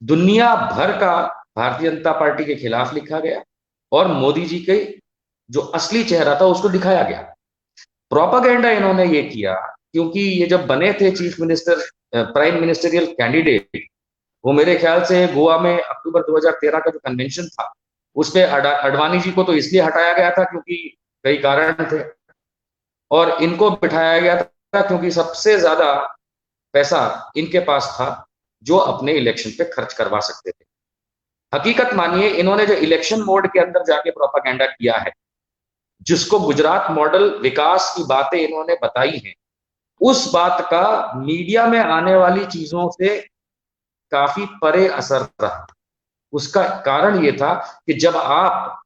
दुनिया भर का भारतीय जनता पार्टी के खिलाफ लिखा गया, और मोदी जी के जो असली चेहरा था उसको दिखाया गया। प्रोपागेंडा इन्होंने ये किया, क्योंकि ये जब बने थे chief minister, prime ministerial candidate, वो मेरे ख्याल से गोवा में अक्टूबर 2013 का जो कन्वेंशन था, उस पे अडवाणी जी को तो इसलिए हटाया गया था क्योंकि कई कारण थे, और इनको बिठाया गया था क्योंकि सबसे ज्यादा पैसा इनके पास था जो अपने इलेक्शन पे खर्च करवा सकते थे। हकीकत मानिए, इन्होंने जो इलेक्शन मोड के अंदर जाके प्रोपागेंडा किया है, जिसको गुजरात मॉडल विकास की बातें इन्होंने बताई हैं, उस बात का मीडिया में आने वाली चीजों से काफी परे असर रहा। उसका कारण ये था कि जब आप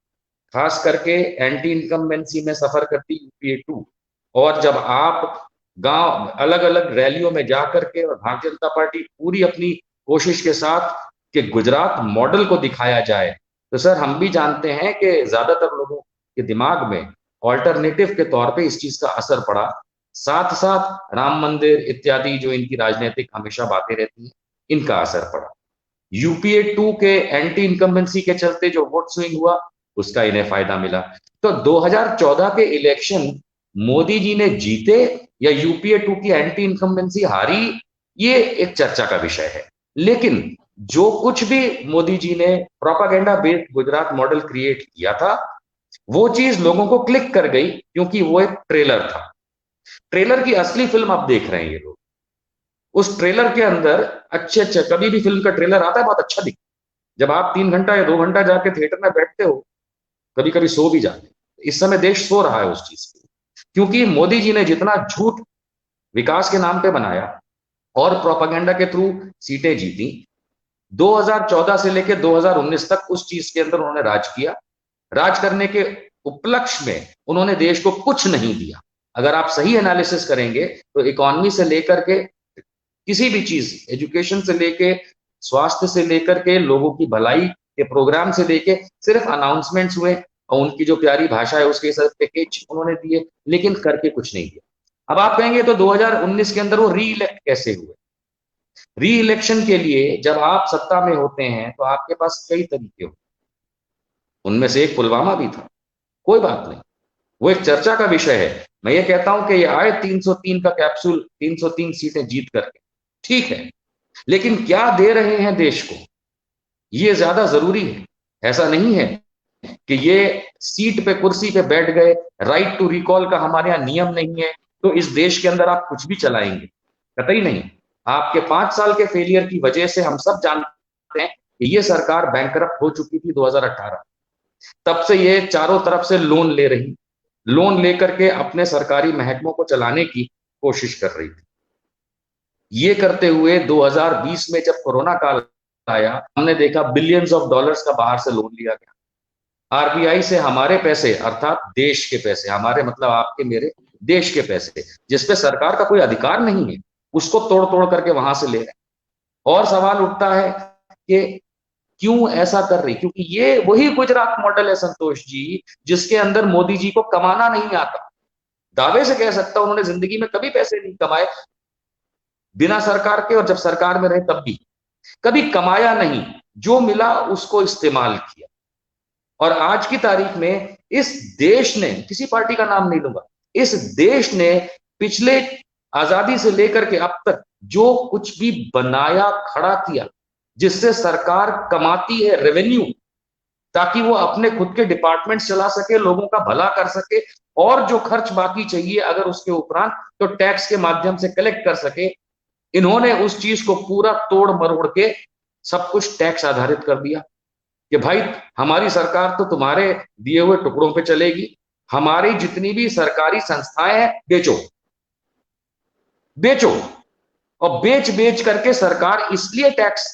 खास करके एंटी इनकम्बेंसी में सफर करती यूपीए 2, और जब आप गांव अलग अलग रैलियों में जाकर के, और भारतीय जनता पार्टी पूरी अपनी कोशिश के साथ कि गुजरात मॉडल को दिखाया जाए, तो सर हम भी जानते हैं कि ज्यादातर लोगों के दिमाग में ऑल्टरनेटिव के तौर पे इस चीज का असर पड़ा। साथ साथ राम मंदिर इत्यादि जो इनकी राजनीतिक हमेशा बातें रहती हैं, इनका असर पड़ा। यूपीए 2 के एंटी इनकम्बेंसी के चलते जो वोट स्विंग हुआ, उसका इन्हें फायदा मिला। तो 2014 के इलेक्शन मोदी जी ने जीते या यूपीए 2 की एंटी इनकम्बेंसी हारी, ये एक चर्चा का विषय है। लेकिन जो कुछ भी मोदी जी ने propaganda based Gujarat model create किया था, वो चीज लोगों को क्लिक कर गई, क्योंकि वो एक ट्रेलर था। ट्रेलर की असली फिल्म आप देख रहे हैं ये लोग। उस ट्रेलर के अंदर अच्छे अच्छे, कभी भी फिल्म का ट्रेलर आता है बहुत अच्छा दिखता है, जब आप 3 घंटा या 2 घंटा जाके थिएटर में बैठते हो, कभी कभी सो भी जाते हैं। इस समय देश सो रहा है उस चीज पे, क्योंकि मोदी जी ने जितना झूठ विकास के नाम पे बनाया और प्रोपागेंडा के थ्रू सीटें जीती, 2014 से लेकर 2019 तक उस चीज के अंदर उन्होंने राज किया। राज करने के उपलक्ष्य में उन्होंने देश को कुछ नहीं दिया। अगर आप सही एनालिसिस करेंगे तो इकोनॉमी से लेकर के किसी भी चीज, एजुकेशन से लेके स्वास्थ्य से लेकर के लोगों की भलाई के प्रोग्राम से लेके, सिर्फ अनाउंसमेंट्स हुए, और उनकी जो प्यारी भाषा है उसके साथ पैकेज उन्होंने दिए, लेकिन करके कुछ नहीं दिया। अब आप कहेंगे तो 2019 के अंदर वो री इलेक्ट कैसे हुए? री इलेक्शन के लिए जब आप सत्ता में होते हैं तो आपके पास कई तरीके होते हैं, उनमें से एक पुलवामा भी था। कोई बात नहीं, वो एक चर्चा का विषय है। मैं ये कहता हूं कि ये आए 303 का कैप्सूल, 303 सीटें जीत करके, ठीक है, लेकिन क्या दे रहे हैं देश को, ये ज्यादा जरूरी है। ऐसा नहीं है कि ये सीट पे, कुर्सी पे बैठ गए, राइट टू रिकॉल का हमारे यहाँ नियम नहीं है तो इस देश के अंदर आप कुछ भी चलाएंगे, कतई नहीं। आपके 5 साल के फेलियर की वजह से हम सब जानते हैं कि ये सरकार बैंकरप्ट हो चुकी थी 2018। तब से ये चारों तरफ से लोन ले रही, लोन लेकर के अपने सरकारी महकमों को चलाने की कोशिश कर रही थी। ये करते हुए 2020 में जब कोरोना काल आया, हमने देखा बिलियंस ऑफ डॉलर्स का बाहर से लोन लिया गया। आरबीआई से हमारे पैसे, अर्थात देश के पैसे, हमारे मतलब आपके मेरे देश के पैसे, जिसपे सरकार का कोई अधिकार नहीं है, उसको तोड़ तोड़ करके वहां से ले रहे हैं। और सवाल उठता है कि क्यों ऐसा कर रही? क्योंकि ये वही गुजरात मॉडल है संतोष जी, जिसके अंदर मोदी जी को कमाना नहीं आता। दावे से कह सकता उन्होंने जिंदगी में कभी पैसे नहीं कमाए बिना सरकार के, और जब सरकार में रहे तब भी कभी कमाया नहीं, जो मिला उसको इस्तेमाल किया। और आज की तारीख में इस देश ने, किसी पार्टी का नाम नहीं लूंगा, इस देश ने पिछले आजादी से लेकर के अब तक जो कुछ भी बनाया, खड़ा किया, जिससे सरकार कमाती है रेवेन्यू, ताकि वो अपने खुद के डिपार्टमेंट चला सके, लोगों का भला कर सके, और जो खर्च बाकी चाहिए अगर उसके उपरांत, तो टैक्स के माध्यम से कलेक्ट कर सके। इन्होंने उस चीज को पूरा तोड़ मरोड़ के सब कुछ टैक्स आधारित कर दिया कि भाई हमारी सरकार तो तुम्हारे दिए हुए टुकड़ों पे चलेगी, हमारी जितनी भी सरकारी संस्थाएं हैं बेचो बेचो। और बेच बेच करके सरकार इसलिए टैक्स,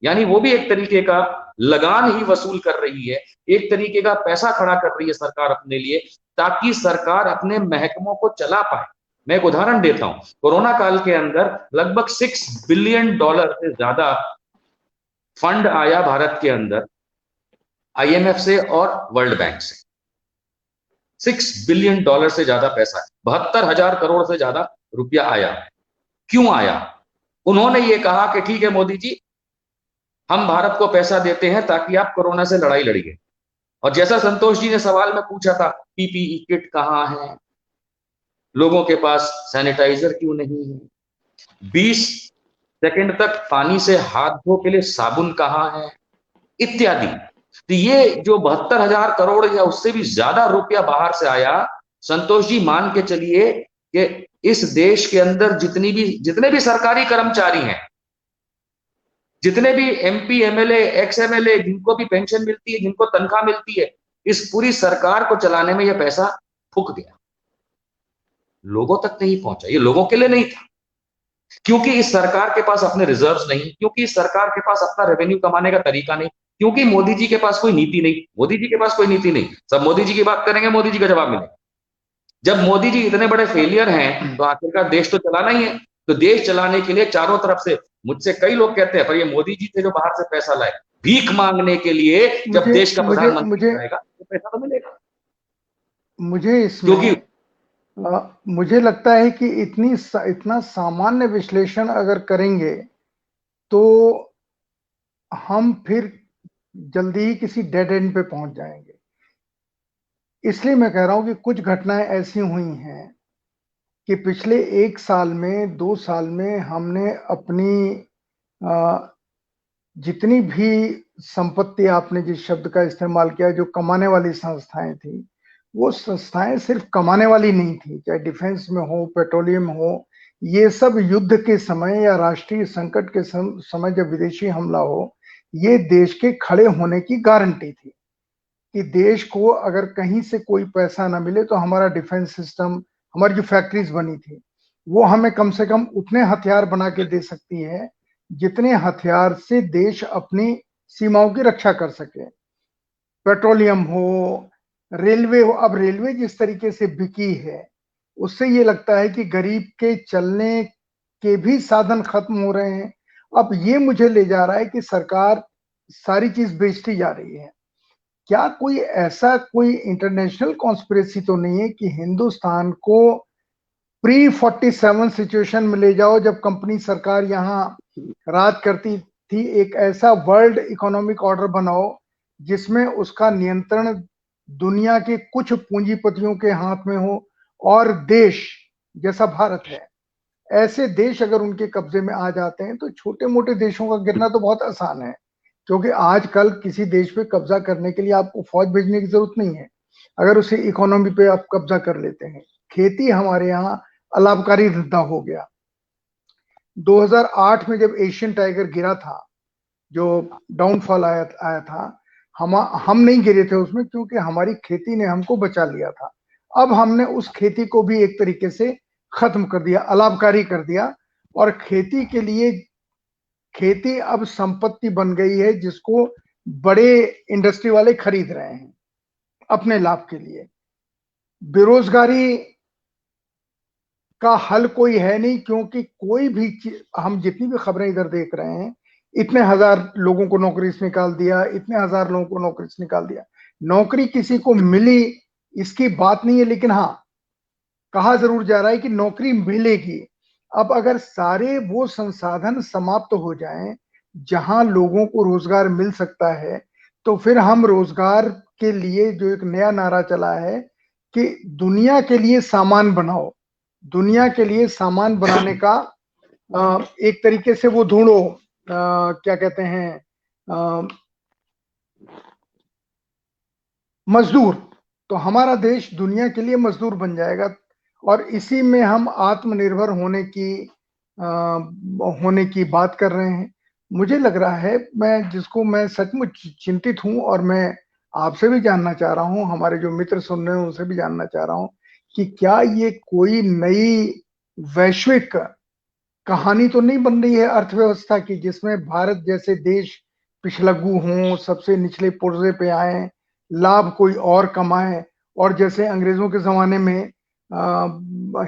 यानी वो भी एक तरीके का लगान ही वसूल कर रही है, एक तरीके का पैसा खड़ा कर रही है सरकार अपने लिए, ताकि सरकार अपने महकमों को चला पाए। मैं एक उदाहरण देता हूं, कोरोना काल के अंदर लगभग $6 बिलियन से ज्यादा फंड आया भारत के अंदर आईएमएफ से और वर्ल्ड बैंक से। $6 बिलियन से ज्यादा पैसा, 72,000 करोड़ से ज्यादा रुपया आया। क्यों आया? उन्होंने ये कहा कि ठीक है मोदी जी, हम भारत को पैसा देते हैं ताकि आप कोरोना से लड़ाई लड़िए। और जैसा संतोष जी ने सवाल में पूछा था, पीपीई किट कहां है, लोगों के पास सैनिटाइजर क्यों नहीं है, 20 सेकंड तक पानी से हाथ धो के लिए साबुन कहां है, इत्यादि। तो ये जो 72,000 करोड़ या उससे भी ज्यादा रुपया बाहर से आया, संतोष जी मान के चलिए कि इस देश के अंदर जितने भी सरकारी कर्मचारी हैं, जितने भी एमपी, एमएलए, एक्स एमएलए, जिनको भी पेंशन मिलती है, जिनको तनख्वाह मिलती है, इस पूरी सरकार को चलाने में यह पैसा फूक गया, लोगों तक नहीं पहुंचा। ये लोगों के लिए नहीं था, क्योंकि इस सरकार के पास अपने रिजर्व्स नहीं, क्योंकि इस सरकार के पास अपना रेवेन्यू कमाने का तरीका नहीं, क्योंकि मोदी जी के पास कोई नीति नहीं। मोदी जी के पास कोई नीति नहीं, सब मोदी जी की बात करेंगे, मोदी जी का जवाब मिलेगा। जब मोदी जी इतने बड़े फेलियर हैं, तो आखिरकार देश तो चलाना ही है। तो देश चलाने के लिए चारों तरफ से, मुझसे कई लोग कहते हैं पर ये मोदी जी थे जो बाहर से पैसा लाए, भीख मांगने के लिए जब देश का प्रधानमंत्री आएगा तो पैसा तो मिलेगा। मुझे इसमें क्योंकि मुझे लगता है कि इतना सामान्य विश्लेषण अगर करेंगे तो हम फिर जल्दी ही किसी डेड एंड पे पहुंच जाएंगे। इसलिए मैं कह रहा हूं कि कुछ घटनाएं ऐसी हुई हैं कि पिछले 1 साल में, 2 साल में हमने अपनी जितनी भी संपत्ति, आपने जिस शब्द का इस्तेमाल किया, जो कमाने वाली संस्थाएं थी, वो संस्थाएं सिर्फ कमाने वाली नहीं थी, चाहे डिफेंस में हो, पेट्रोलियम हो, ये सब युद्ध के समय या राष्ट्रीय संकट के समय जब विदेशी हमला हो, ये देश के खड़े होने की गारंटी थी कि देश को अगर कहीं से कोई पैसा ना मिले तो हमारा डिफेंस सिस्टम, हमारी जो फैक्ट्रीज बनी थी, वो हमें कम से कम उतने हथियार बना के दे सकती है जितने हथियार से देश अपनी सीमाओं की रक्षा कर सके। पेट्रोलियम हो, रेलवे हो। अब रेलवे जिस तरीके से बिकी है, उससे ये लगता है कि गरीब के चलने के भी साधन खत्म हो रहे हैं। अब ये मुझे ले जा रहा है कि सरकार सारी चीज बेचती जा रही है। क्या कोई ऐसा कोई इंटरनेशनल कॉन्स्पिरेसी तो नहीं है कि हिंदुस्तान को प्री 47 सिचुएशन में ले जाओ, जब कंपनी सरकार यहाँ राज करती थी, एक ऐसा वर्ल्ड इकोनॉमिक ऑर्डर बनाओ जिसमें उसका नियंत्रण दुनिया के कुछ पूंजीपतियों के हाथ में हो, और देश जैसा भारत है, ऐसे देश अगर उनके कब्जे में आ जाते हैं तो छोटे मोटे देशों का गिरना तो बहुत आसान है। क्योंकि आजकल किसी देश पे कब्जा करने के लिए आपको फौज भेजने की जरूरत नहीं है, अगर उसे इकोनॉमी पे आप कब्जा कर लेते हैं। खेती हमारे यहाँ अलाभकारी धंधा हो गया। 2008 में जब एशियन टाइगर गिरा था, जो डाउनफॉल आया था, हम नहीं गिरे थे उसमें, क्योंकि हमारी खेती ने हमको बचा लिया था। अब हमने उस खेती को भी एक तरीके से खत्म कर दिया, अलाभकारी कर दिया, और खेती के लिए, खेती अब संपत्ति बन गई है जिसको बड़े इंडस्ट्री वाले खरीद रहे हैं अपने लाभ के लिए। बेरोजगारी का हल कोई है नहीं, क्योंकि कोई भी हम जितनी भी खबरें इधर देख रहे हैं, इतने हजार लोगों को नौकरी से निकाल दिया, इतने हजार लोगों को नौकरी से निकाल दिया। नौकरी किसी को मिली इसकी बात नहीं है, लेकिन हाँ, कहा जरूर जा रहा है कि नौकरी मिलेगी। अब अगर सारे वो संसाधन समाप्त हो जाएं जहां लोगों को रोजगार मिल सकता है, तो फिर हम रोजगार के लिए जो एक नया नारा चला है कि दुनिया के लिए सामान बनाओ, दुनिया के लिए सामान बनाने का एक तरीके से वो ढूंढो, क्या कहते हैं, मजदूर। तो हमारा देश दुनिया के लिए मजदूर बन जाएगा, और इसी में हम आत्मनिर्भर होने की बात कर रहे हैं। मुझे लग रहा है, मैं सचमुच चिंतित हूं, और मैं आपसे भी जानना चाह रहा हूं, हमारे जो मित्र सुन रहे हैं उनसे भी जानना चाह रहा हूं कि क्या ये कोई नई वैश्विक कहानी तो नहीं बन रही है अर्थव्यवस्था की, जिसमें भारत जैसे देश पिछलग्गू हों, सबसे निचले पुर्जे पे आए, लाभ कोई और कमाए, और जैसे अंग्रेजों के जमाने में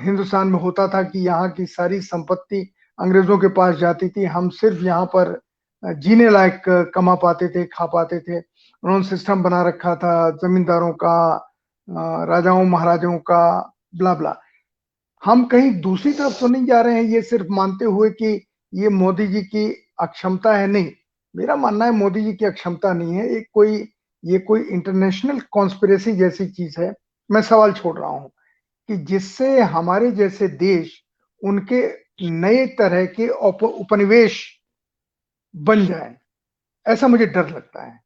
हिंदुस्तान में होता था कि यहाँ की सारी संपत्ति अंग्रेजों के पास जाती थी, हम सिर्फ यहाँ पर जीने लायक कमा पाते थे, खा पाते थे। उन्होंने सिस्टम बना रखा था जमींदारों का, राजाओं महाराजाओं का, ब्ला ब्ला। हम कहीं दूसरी तरफ तो नहीं जा रहे हैं, ये सिर्फ मानते हुए कि ये मोदी जी की अक्षमता है? नहीं, मेरा मानना है मोदी जी की अक्षमता नहीं है, ये कोई इंटरनेशनल कॉन्स्पिरेसी जैसी चीज है। मैं सवाल छोड़ रहा हूं कि जिससे हमारे जैसे देश उनके नए तरह के उपनिवेश बन जाए, ऐसा मुझे डर लगता है।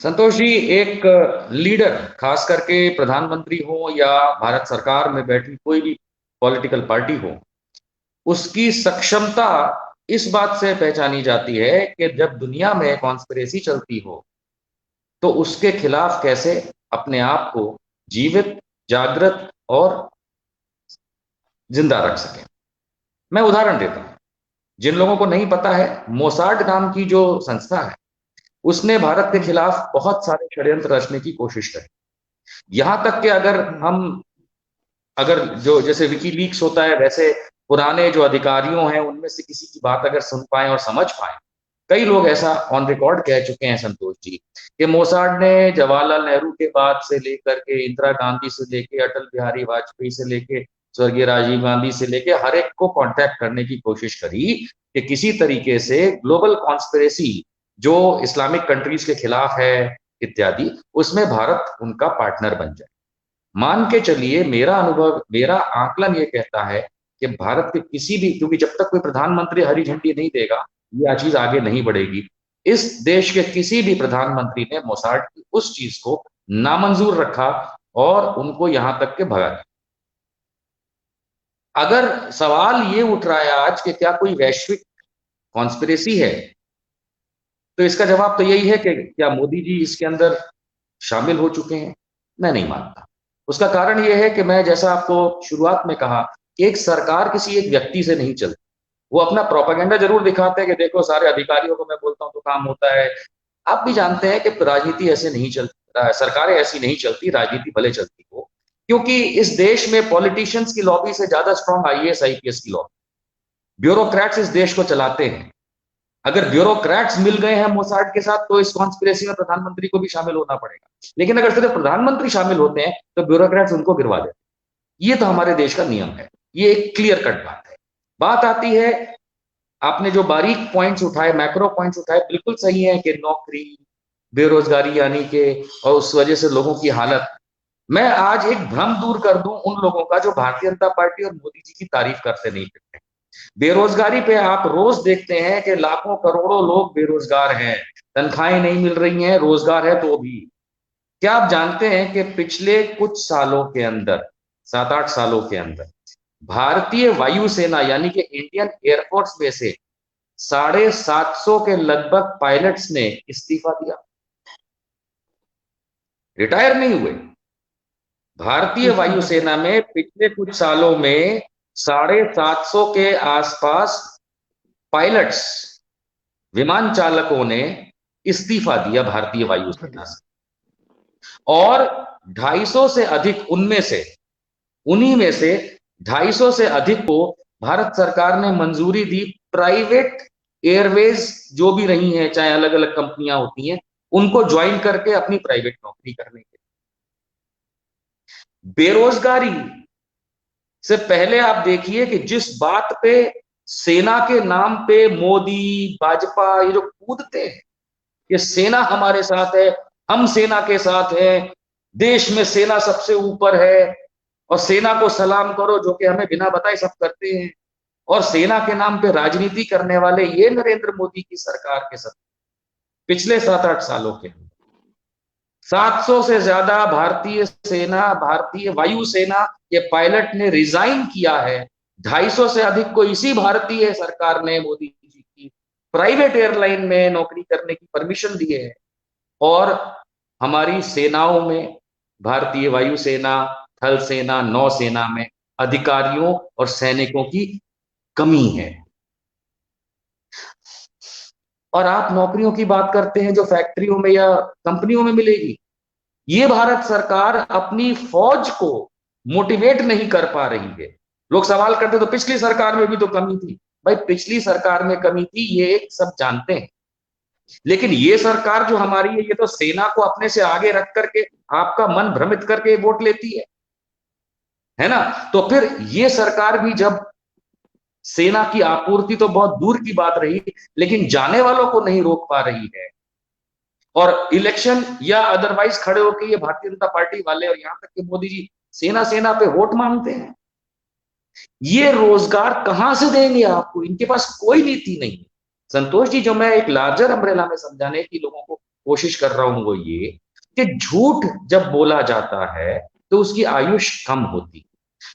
संतोष जी, एक लीडर, खास करके प्रधानमंत्री हो या भारत सरकार में बैठी कोई भी पॉलिटिकल पार्टी हो, उसकी सक्षमता इस बात से पहचानी जाती है कि जब दुनिया में कॉन्स्पिरेसी चलती हो तो उसके खिलाफ कैसे अपने आप को जीवित, जागृत और जिंदा रख सके। मैं उदाहरण देता हूं, जिन लोगों को नहीं पता है, मोसाड नाम की जो संस्था है, उसने भारत के खिलाफ बहुत सारे षड्यंत्र रचने की कोशिश करी। यहां तक कि अगर जो जैसे विकीलीक्स होता है, वैसे पुराने जो अधिकारियों हैं उनमें से किसी की बात अगर सुन पाए और समझ पाए, कई लोग ऐसा ऑन रिकॉर्ड कह चुके हैं संतोष जी कि मोसाड ने जवाहरलाल नेहरू के बाद से लेकर के इंदिरा गांधी से लेके अटल बिहारी वाजपेयी से लेके स्वर्गीय राजीव गांधी से लेके हर एक को कांटेक्ट करने की कोशिश करी कि किसी तरीके से ग्लोबल कॉन्स्पिरेसी जो इस्लामिक कंट्रीज के खिलाफ है इत्यादि, उसमें भारत उनका पार्टनर बन जाए। मान के चलिए, मेरा अनुभव, मेरा आकलन ये कहता है कि भारत के किसी भी, क्योंकि जब तक कोई प्रधानमंत्री हरी झंडी नहीं देगा ये चीज आगे नहीं बढ़ेगी, इस देश के किसी भी प्रधानमंत्री ने मोसाड की उस चीज को नामंजूर रखा और उनको यहां तक के भगा दिया। अगर सवाल ये उठ रहा है आज कि क्या कोई वैश्विक कॉन्स्पिरेसी है, तो इसका जवाब तो यही है कि क्या मोदी जी इसके अंदर शामिल हो चुके हैं? मैं नहीं मानता। उसका कारण यह है कि मैं जैसा आपको शुरुआत में कहा कि एक सरकार किसी एक व्यक्ति से नहीं चलती। वो अपना प्रोपेगेंडा जरूर दिखाते हैं कि देखो सारे अधिकारियों को मैं बोलता हूं तो काम होता है। आप भी जानते हैं कि राजनीति ऐसे नहीं चलती, सरकारें ऐसी नहीं चलती, राजनीति भले चलती हो, क्योंकि इस देश में पॉलिटिशियंस की लॉबी से ज्यादा स्ट्रांग आईएएस आईपीएस की लॉबी, ब्यूरोक्रेट्स इस देश को चलाते हैं। अगर ब्यूरोक्रेट्स मिल गए हैं मोसाड के साथ तो इस कॉन्स्पिरेसी में प्रधानमंत्री को भी शामिल होना पड़ेगा, लेकिन अगर सिर्फ प्रधानमंत्री शामिल होते हैं तो ब्यूरोक्रेट्स उनको गिरवा देते हैं। ये तो हमारे देश का नियम है, ये एक क्लियर कट बात है। बात आती है, आपने जो बारीक पॉइंट्स उठाए, मैक्रो पॉइंट्स उठाए, बिल्कुल सही है कि नौकरी, बेरोजगारी यानी कि, और उस वजह से लोगों की हालत। मैं आज एक भ्रम दूर कर दूं उन लोगों का जो भारतीय जनता पार्टी और मोदी जी की तारीफ करते नहीं फिरते। बेरोजगारी पे आप रोज देखते हैं कि लाखों करोड़ों लोग बेरोजगार हैं, तनख्वाहें नहीं मिल रही हैं, रोजगार है तो भी। क्या आप जानते हैं कि पिछले कुछ सालों के अंदर, 7-8 सालों के अंदर, भारतीय वायुसेना यानी कि इंडियन एयरफोर्स में से 750 के लगभग पायलट्स ने इस्तीफा दिया, रिटायर नहीं हुए। भारतीय वायुसेना में पिछले कुछ सालों में 750 के आसपास पायलट्स, विमान चालकों ने इस्तीफा दिया भारतीय वायुसेना से, और 250 से अधिक उन्हीं में से 250 से अधिक को भारत सरकार ने मंजूरी दी प्राइवेट एयरवेज जो भी रही हैं, चाहे अलग अलग कंपनियां होती हैं, उनको ज्वाइन करके अपनी प्राइवेट नौकरी करने के। बेरोजगारी से पहले आप देखिए कि जिस बात पे सेना के नाम पे मोदी, भाजपा ये जो कूदते हैं, ये सेना हमारे साथ है, हम सेना के साथ हैं, देश में सेना सबसे ऊपर है, और सेना को सलाम करो, जो कि हमें बिना बताए सब करते हैं, और सेना के नाम पे राजनीति करने वाले ये नरेंद्र मोदी की सरकार के साथ पिछले 7-8 सालों के 700 से ज्यादा भारतीय वायुसेना के पायलट ने रिजाइन किया है। 250 से अधिक को इसी भारतीय सरकार ने मोदी जी की प्राइवेट एयरलाइन में नौकरी करने की परमिशन दी है। और हमारी सेनाओं में, भारतीय वायुसेना, थल सेना, नौसेना में अधिकारियों और सैनिकों की कमी है। और आप नौकरियों की बात करते हैं जो फैक्ट्रियों में या कंपनियों में मिलेगी, ये भारत सरकार अपनी फौज को मोटिवेट नहीं कर पा रही है। लोग सवाल करते तो पिछली सरकार में भी तो कमी थी। भाई, पिछली सरकार में कमी थी, ये सब जानते हैं, लेकिन ये सरकार जो हमारी है, ये तो सेना को अपने से आगे रख करके आपका मन भ्रमित करके वोट लेती है ना। तो फिर ये सरकार भी जब सेना की आपूर्ति तो बहुत दूर की बात रही, लेकिन जाने वालों को नहीं रोक पा रही है, और इलेक्शन या अदरवाइज खड़े होकर ये भारतीय जनता पार्टी वाले और यहां तक कि मोदी जी सेना पे वोट मांगते हैं, ये रोजगार कहां से देंगे आपको? इनके पास कोई नीति नहीं है। संतोष जी, जो मैं एक लार्जर अम्ब्रेला में समझाने की लोगों को कोशिश कर रहा हूं वो ये कि झूठ जब बोला जाता है तो उसकी आयुष कम होती,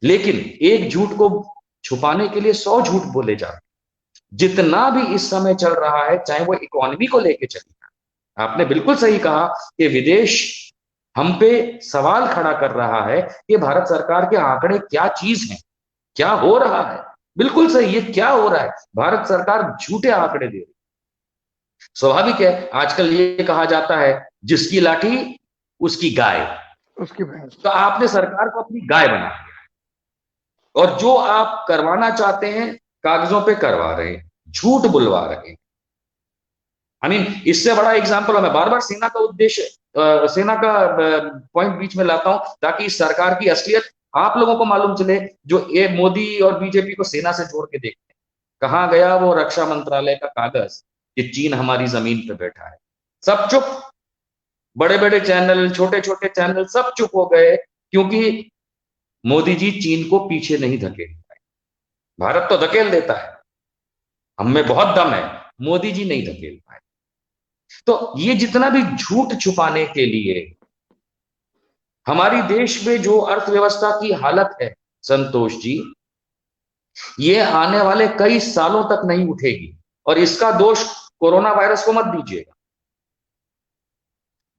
लेकिन एक झूठ को छुपाने के लिए 100 झूठ बोले जाते। जितना भी इस समय चल रहा है, चाहे वो इकोनॉमी को लेके चले, आपने बिल्कुल सही कहा कि विदेश हम पे सवाल खड़ा कर रहा है कि भारत सरकार के आंकड़े क्या चीज हैं, क्या हो रहा है। बिल्कुल सही, ये क्या हो रहा है? भारत सरकार झूठे आंकड़े दे रही। स्वाभाविक है, आजकल ये कहा जाता है जिसकी लाठी उसकी गाय, उसकी भैंस। तो आपने सरकार को अपनी गाय बना दिया, और जो आप करवाना चाहते हैं कागजों पे करवा रहे हैं, झूठ बुलवा रहे हैं। इससे बड़ा एग्जाम्पल मैं बार बार सेना का उद्देश्य, सेना का पॉइंट बीच में लाता हूं ताकि इस सरकार की असलियत आप लोगों को मालूम चले, जो ये मोदी और बीजेपी को सेना से जोड़ के देखते हैं। कहां गया वो रक्षा मंत्रालय का कागज कि चीन हमारी जमीन पे बैठा है? सब चुप, बड़े बड़े चैनल, छोटे छोटे चैनल सब चुप हो गए, क्योंकि मोदी जी चीन को पीछे नहीं धकेल पाए। भारत तो धकेल देता है, हम में बहुत दम है, मोदी जी नहीं धकेल पाए। तो ये जितना भी झूठ छुपाने के लिए हमारी देश में जो अर्थव्यवस्था की हालत है संतोष जी, ये आने वाले कई सालों तक नहीं उठेगी, और इसका दोष कोरोना वायरस को मत दीजिएगा।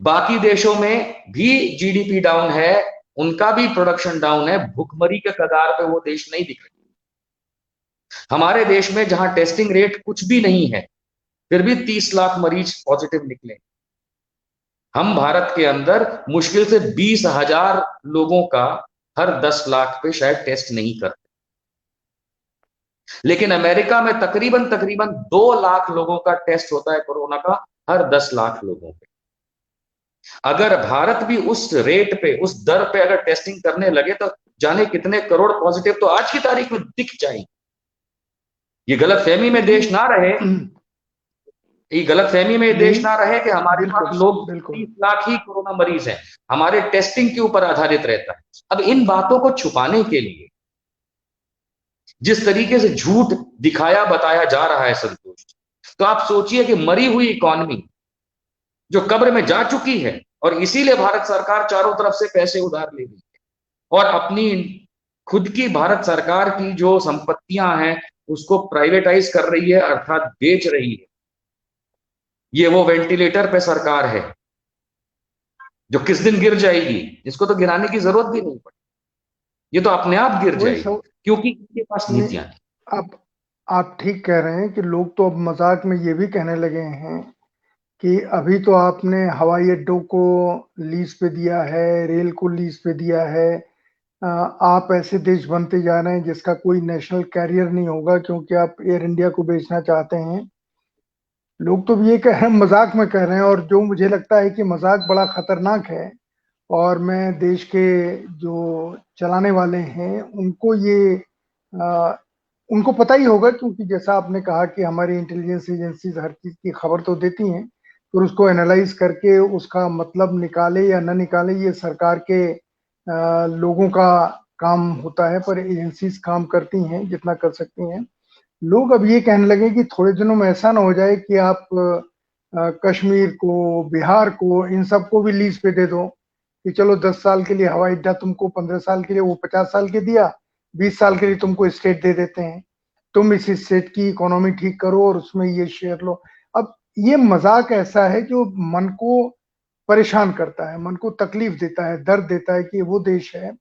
बाकी देशों में भी जीडीपी डाउन है, उनका भी प्रोडक्शन डाउन है, भुखमरी के कगार पे वो देश नहीं दिख रहे। हमारे देश में जहां टेस्टिंग रेट कुछ भी नहीं है, फिर भी 30 लाख मरीज पॉजिटिव निकले। हम भारत के अंदर मुश्किल से 20,000 लोगों का हर 10 लाख पे शायद टेस्ट नहीं करते, लेकिन अमेरिका में तकरीबन 2 लाख लोगों का टेस्ट होता है कोरोना का हर 10 लाख लोगों पे। अगर भारत भी उस रेट पे, उस दर पे अगर टेस्टिंग करने लगे तो जाने कितने करोड़ पॉजिटिव तो आज की तारीख में दिख जाएंगे। ये गलतफहमी में देश ना रहे, ये गलतफहमी में देश ना रहे कि हमारे पास लोग 30 लाख ही कोरोना मरीज हैं, हमारे टेस्टिंग के ऊपर आधारित रहता है। अब इन बातों को छुपाने के लिए जिस तरीके से झूठ दिखाया बताया जा रहा है संतोष, तो आप सोचिए कि मरी हुई इकोनॉमी जो कब्र में जा चुकी है, और इसीलिए भारत सरकार चारों तरफ से पैसे उधार ले रही है और अपनी खुद की भारत सरकार की जो संपत्तियां हैं उसको प्राइवेटाइज कर रही है, अर्थात बेच रही है। ये वो वेंटिलेटर पे सरकार है जो किस दिन गिर जाएगी, इसको तो गिराने की जरूरत भी नहीं पड़ी, ये तो अपने आप गिर वही जाएगी सब। क्योंकि इनके पास नहीं, नीतियां नहीं। आप ठीक कह रहे हैं कि लोग तो अब मजाक में ये भी कहने लगे हैं कि अभी तो आपने हवाई अड्डों को लीज पे दिया है, रेल को लीज पे दिया है, आप ऐसे देश बनते जा रहे हैं जिसका कोई नेशनल कैरियर नहीं होगा क्योंकि आप एयर इंडिया को बेचना चाहते हैं। लोग तो ये कह रहे हैं, मजाक में कह रहे हैं, और जो मुझे लगता है कि मजाक बड़ा खतरनाक है। और मैं देश के जो चलाने वाले हैं उनको ये अ, उनको पता ही होगा, क्योंकि जैसा आपने कहा कि हमारी इंटेलिजेंस एजेंसीज हर चीज की खबर तो देती हैं, फिर उसको एनालाइज करके उसका मतलब निकाले या न निकाले ये सरकार के लोगों का काम होता है, पर एजेंसीज काम करती हैं जितना कर सकती हैं। लोग अब ये कहने लगे कि थोड़े दिनों में ऐसा ना हो जाए कि आप कश्मीर को, बिहार को, इन सबको भी लीज पे दे दो कि चलो 10 साल के लिए हवाई अड्डा तुमको, 15 साल के लिए, वो 50 साल के दिया, 20 साल के लिए तुमको स्टेट दे देते हैं, तुम इस स्टेट की इकोनॉमी ठीक करो और उसमें ये शेयर लो। अब ये मजाक ऐसा है जो मन को परेशान करता है, मन को तकलीफ देता है, दर्द देता है कि वो देश है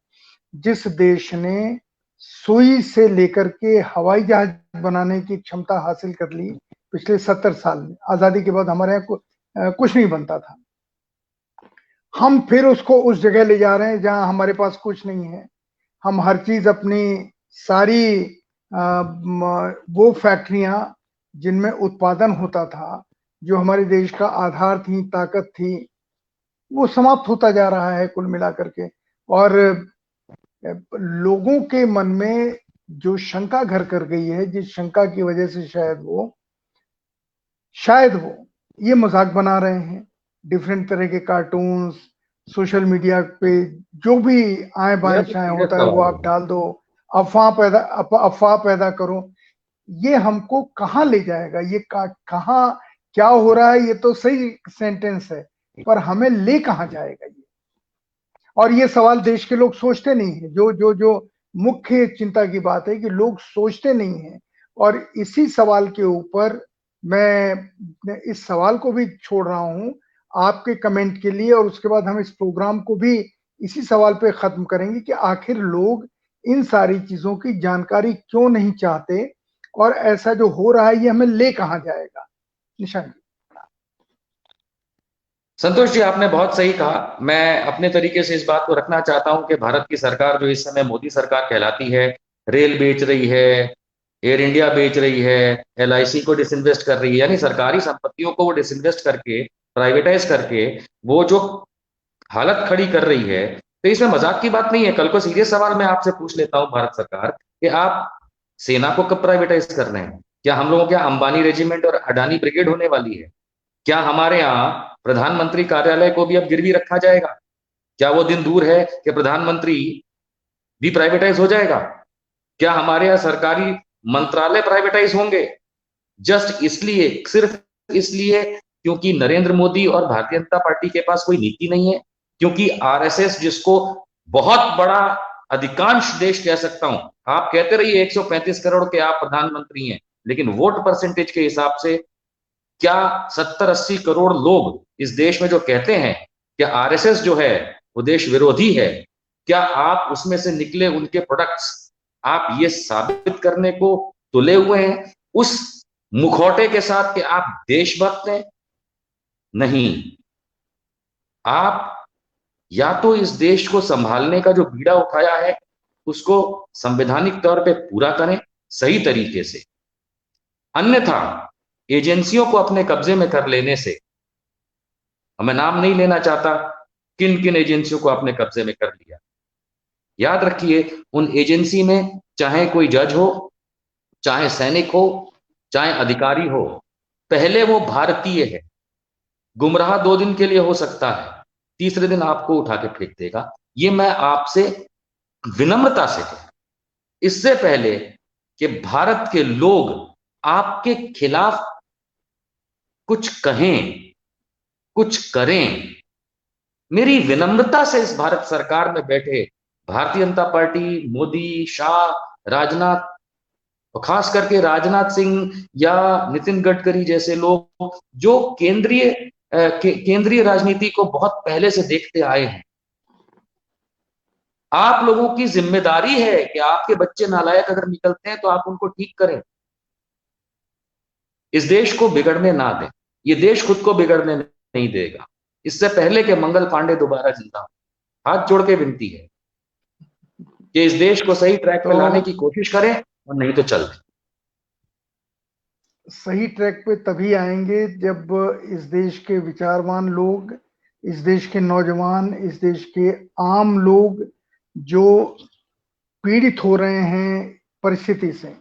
जिस देश ने सुई से लेकर के हवाई जहाज बनाने की क्षमता हासिल कर ली पिछले 70 साल में। आजादी के बाद हमारे यहाँ कुछ नहीं बनता था, हम फिर उसको उस जगह ले जा रहे हैं जहां हमारे पास कुछ नहीं है। हम हर चीज अपनी सारी वो फैक्ट्रियां जिनमें उत्पादन होता था, जो हमारे देश का आधार थी, ताकत थी, वो समाप्त होता जा रहा है कुल मिलाकर के। और लोगों के मन में जो शंका घर कर गई है, जिस शंका की वजह से शायद वो ये मजाक बना रहे हैं, डिफरेंट तरह के कार्टून्स, सोशल मीडिया पे जो भी आए यह बाएं तो शाएं सीरियस होता है वो सवाल आप है। डाल दो, अफवाह पैदा करो। ये हमको कहाँ ले जाएगा, ये कहाँ क्या हो रहा है, ये तो सही सेंटेंस है, पर हमें ले कहाँ जाएगा ये। और ये सवाल देश के लोग सोचते नहीं है, जो मुख्य चिंता की बात है कि लोग सोचते नहीं है। और इसी सवाल के ऊपर मैं इस सवाल को भी छोड़ रहा हूं आपके कमेंट के लिए, और उसके बाद हम इस प्रोग्राम को भी इसी सवाल पे खत्म करेंगे कि आखिर लोग इन सारी चीजों की जानकारी क्यों नहीं चाहते, और ऐसा जो हो रहा है ये हमें ले कहाँ जाएगा। निशांत जी। संतोष जी, आपने बहुत सही कहा। मैं अपने तरीके से इस बात को रखना चाहता हूं कि भारत की सरकार जो इस समय मोदी सरकार कहलाती है, रेल बेच रही है, एयर इंडिया बेच रही है, एलआईसी को डिसइन्वेस्ट कर रही है, यानी सरकारी संपत्तियों को वो डिसइन्वेस्ट करके, प्राइवेटाइज करके वो जो हालत खड़ी कर रही है, तो इसमें मजाक की बात नहीं है। कल को सीरियस सवाल मैं आपसे पूछ लेता हूं भारत सरकार कि आप सेना को कब प्राइवेटाइज कर रहे हैं? क्या हम लोगों के यहाँ अंबानी रेजिमेंट और अडानी ब्रिगेड होने वाली है? क्या हमारे यहाँ प्रधानमंत्री कार्यालय को भी अब गिरवी रखा जाएगा? क्या वो दिन दूर है कि प्रधानमंत्री भी प्राइवेटाइज हो जाएगा? क्या हमारे यहाँ सरकारी मंत्रालय प्राइवेटाइज होंगे? जस्ट इसलिए, सिर्फ इसलिए क्योंकि नरेंद्र मोदी और भारतीय जनता पार्टी के पास कोई नीति नहीं है, क्योंकि आरएसएस, जिसको बहुत बड़ा अधिकांश देश कह सकता हूं, आप कहते रहिए 135 करोड़ के आप प्रधानमंत्री हैं, लेकिन वोट परसेंटेज के हिसाब से क्या 70-80 करोड़ लोग इस देश में जो कहते हैं कि आरएसएस जो है वो देश विरोधी है, क्या आप उसमें से निकले उनके प्रोडक्ट्स आप ये साबित करने को तुले हुए हैं उस मुखौटे के साथ कि आप देशभक्त हैं? नहीं। आप या तो इस देश को संभालने का जो बीड़ा उठाया है उसको संवैधानिक तौर पे पूरा करें सही तरीके से, अन्यथा एजेंसियों को अपने कब्जे में कर लेने से, मैं नाम नहीं लेना चाहता किन किन एजेंसियों को अपने कब्जे में कर लिया, याद रखिए उन एजेंसी में चाहे कोई जज हो, चाहे सैनिक हो, चाहे अधिकारी हो, पहले वो भारतीय है। गुमराह 2 दिन के लिए हो सकता है, तीसरे दिन आपको उठा के फेंक देगा। ये मैं आपसे विनम्रता से कहूं, इससे पहले कि भारत के लोग आपके खिलाफ कुछ कहें, कुछ करें, मेरी विनम्रता से इस भारत सरकार में बैठे भारतीय जनता पार्टी, मोदी, शाह, राजनाथ, और खास करके राजनाथ सिंह या नितिन गडकरी जैसे लोग जो केंद्रीय राजनीति को बहुत पहले से देखते आए हैं, आप लोगों की जिम्मेदारी है कि आपके बच्चे नालायक अगर निकलते हैं तो आप उनको ठीक करें, इस देश को बिगड़ने ना दें। ये देश खुद को बिगड़ने नहीं देगा। इससे पहले कि मंगल पांडे दोबारा जिंदा हो, हाथ जोड़ के विनती है कि इस देश को सही ट्रैक पे लाने की कोशिश करें, और नहीं तो चल दें। सही ट्रैक पे तभी आएंगे जब इस देश के विचारवान लोग, इस देश के नौजवान, इस देश के आम लोग जो पीड़ित हो रहे हैं परिस्थिति से,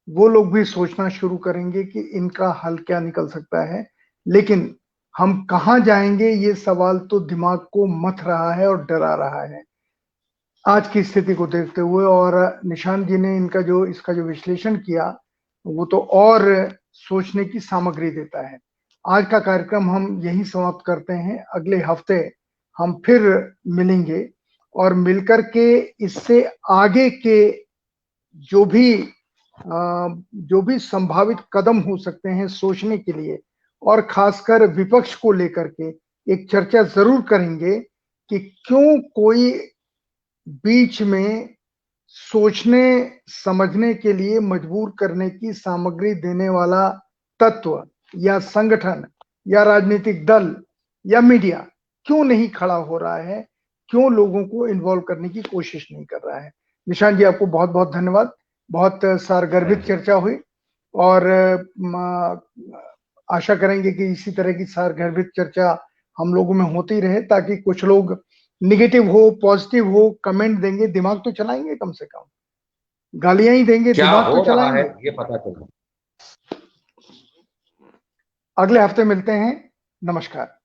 वो लोग भी सोचना शुरू करेंगे कि इनका हल क्या निकल सकता है। लेकिन हम कहां जाएंगे, ये सवाल तो दिमाग को मथ रहा है और डरा रहा है आज की स्थिति को देखते हुए। और निशांत जी ने इसका जो विश्लेषण किया, वो तो और सोचने की सामग्री देता है। आज का कार्यक्रम हम यहीं समाप्त करते हैं। अगले हफ्ते हम फिर मिलेंगे और मिलकर के इससे आगे के जो भी संभावित कदम हो सकते हैं सोचने के लिए, और खासकर विपक्ष को लेकर के एक चर्चा जरूर करेंगे कि क्यों कोई बीच में सोचने समझने के लिए मजबूर करने की सामग्री देने वाला तत्व या संगठन या राजनीतिक दल या मीडिया क्यों नहीं खड़ा हो रहा है, क्यों लोगों को इन्वॉल्व करने की कोशिश नहीं कर रहा है। निशांत जी, आपको बहुत बहुत धन्यवाद। बहुत सारगर्भित चर्चा हुई और आशा करेंगे कि इसी तरह की सारगर्भित चर्चा हम लोगों में होती रहे, ताकि कुछ लोग निगेटिव हो पॉजिटिव हो कमेंट देंगे, दिमाग तो चलाएंगे, कम से कम गालियां ही देंगे, क्या दिमाग तो हो रहा है चलाएंगे। ये पता चला। अगले हफ्ते मिलते हैं। नमस्कार।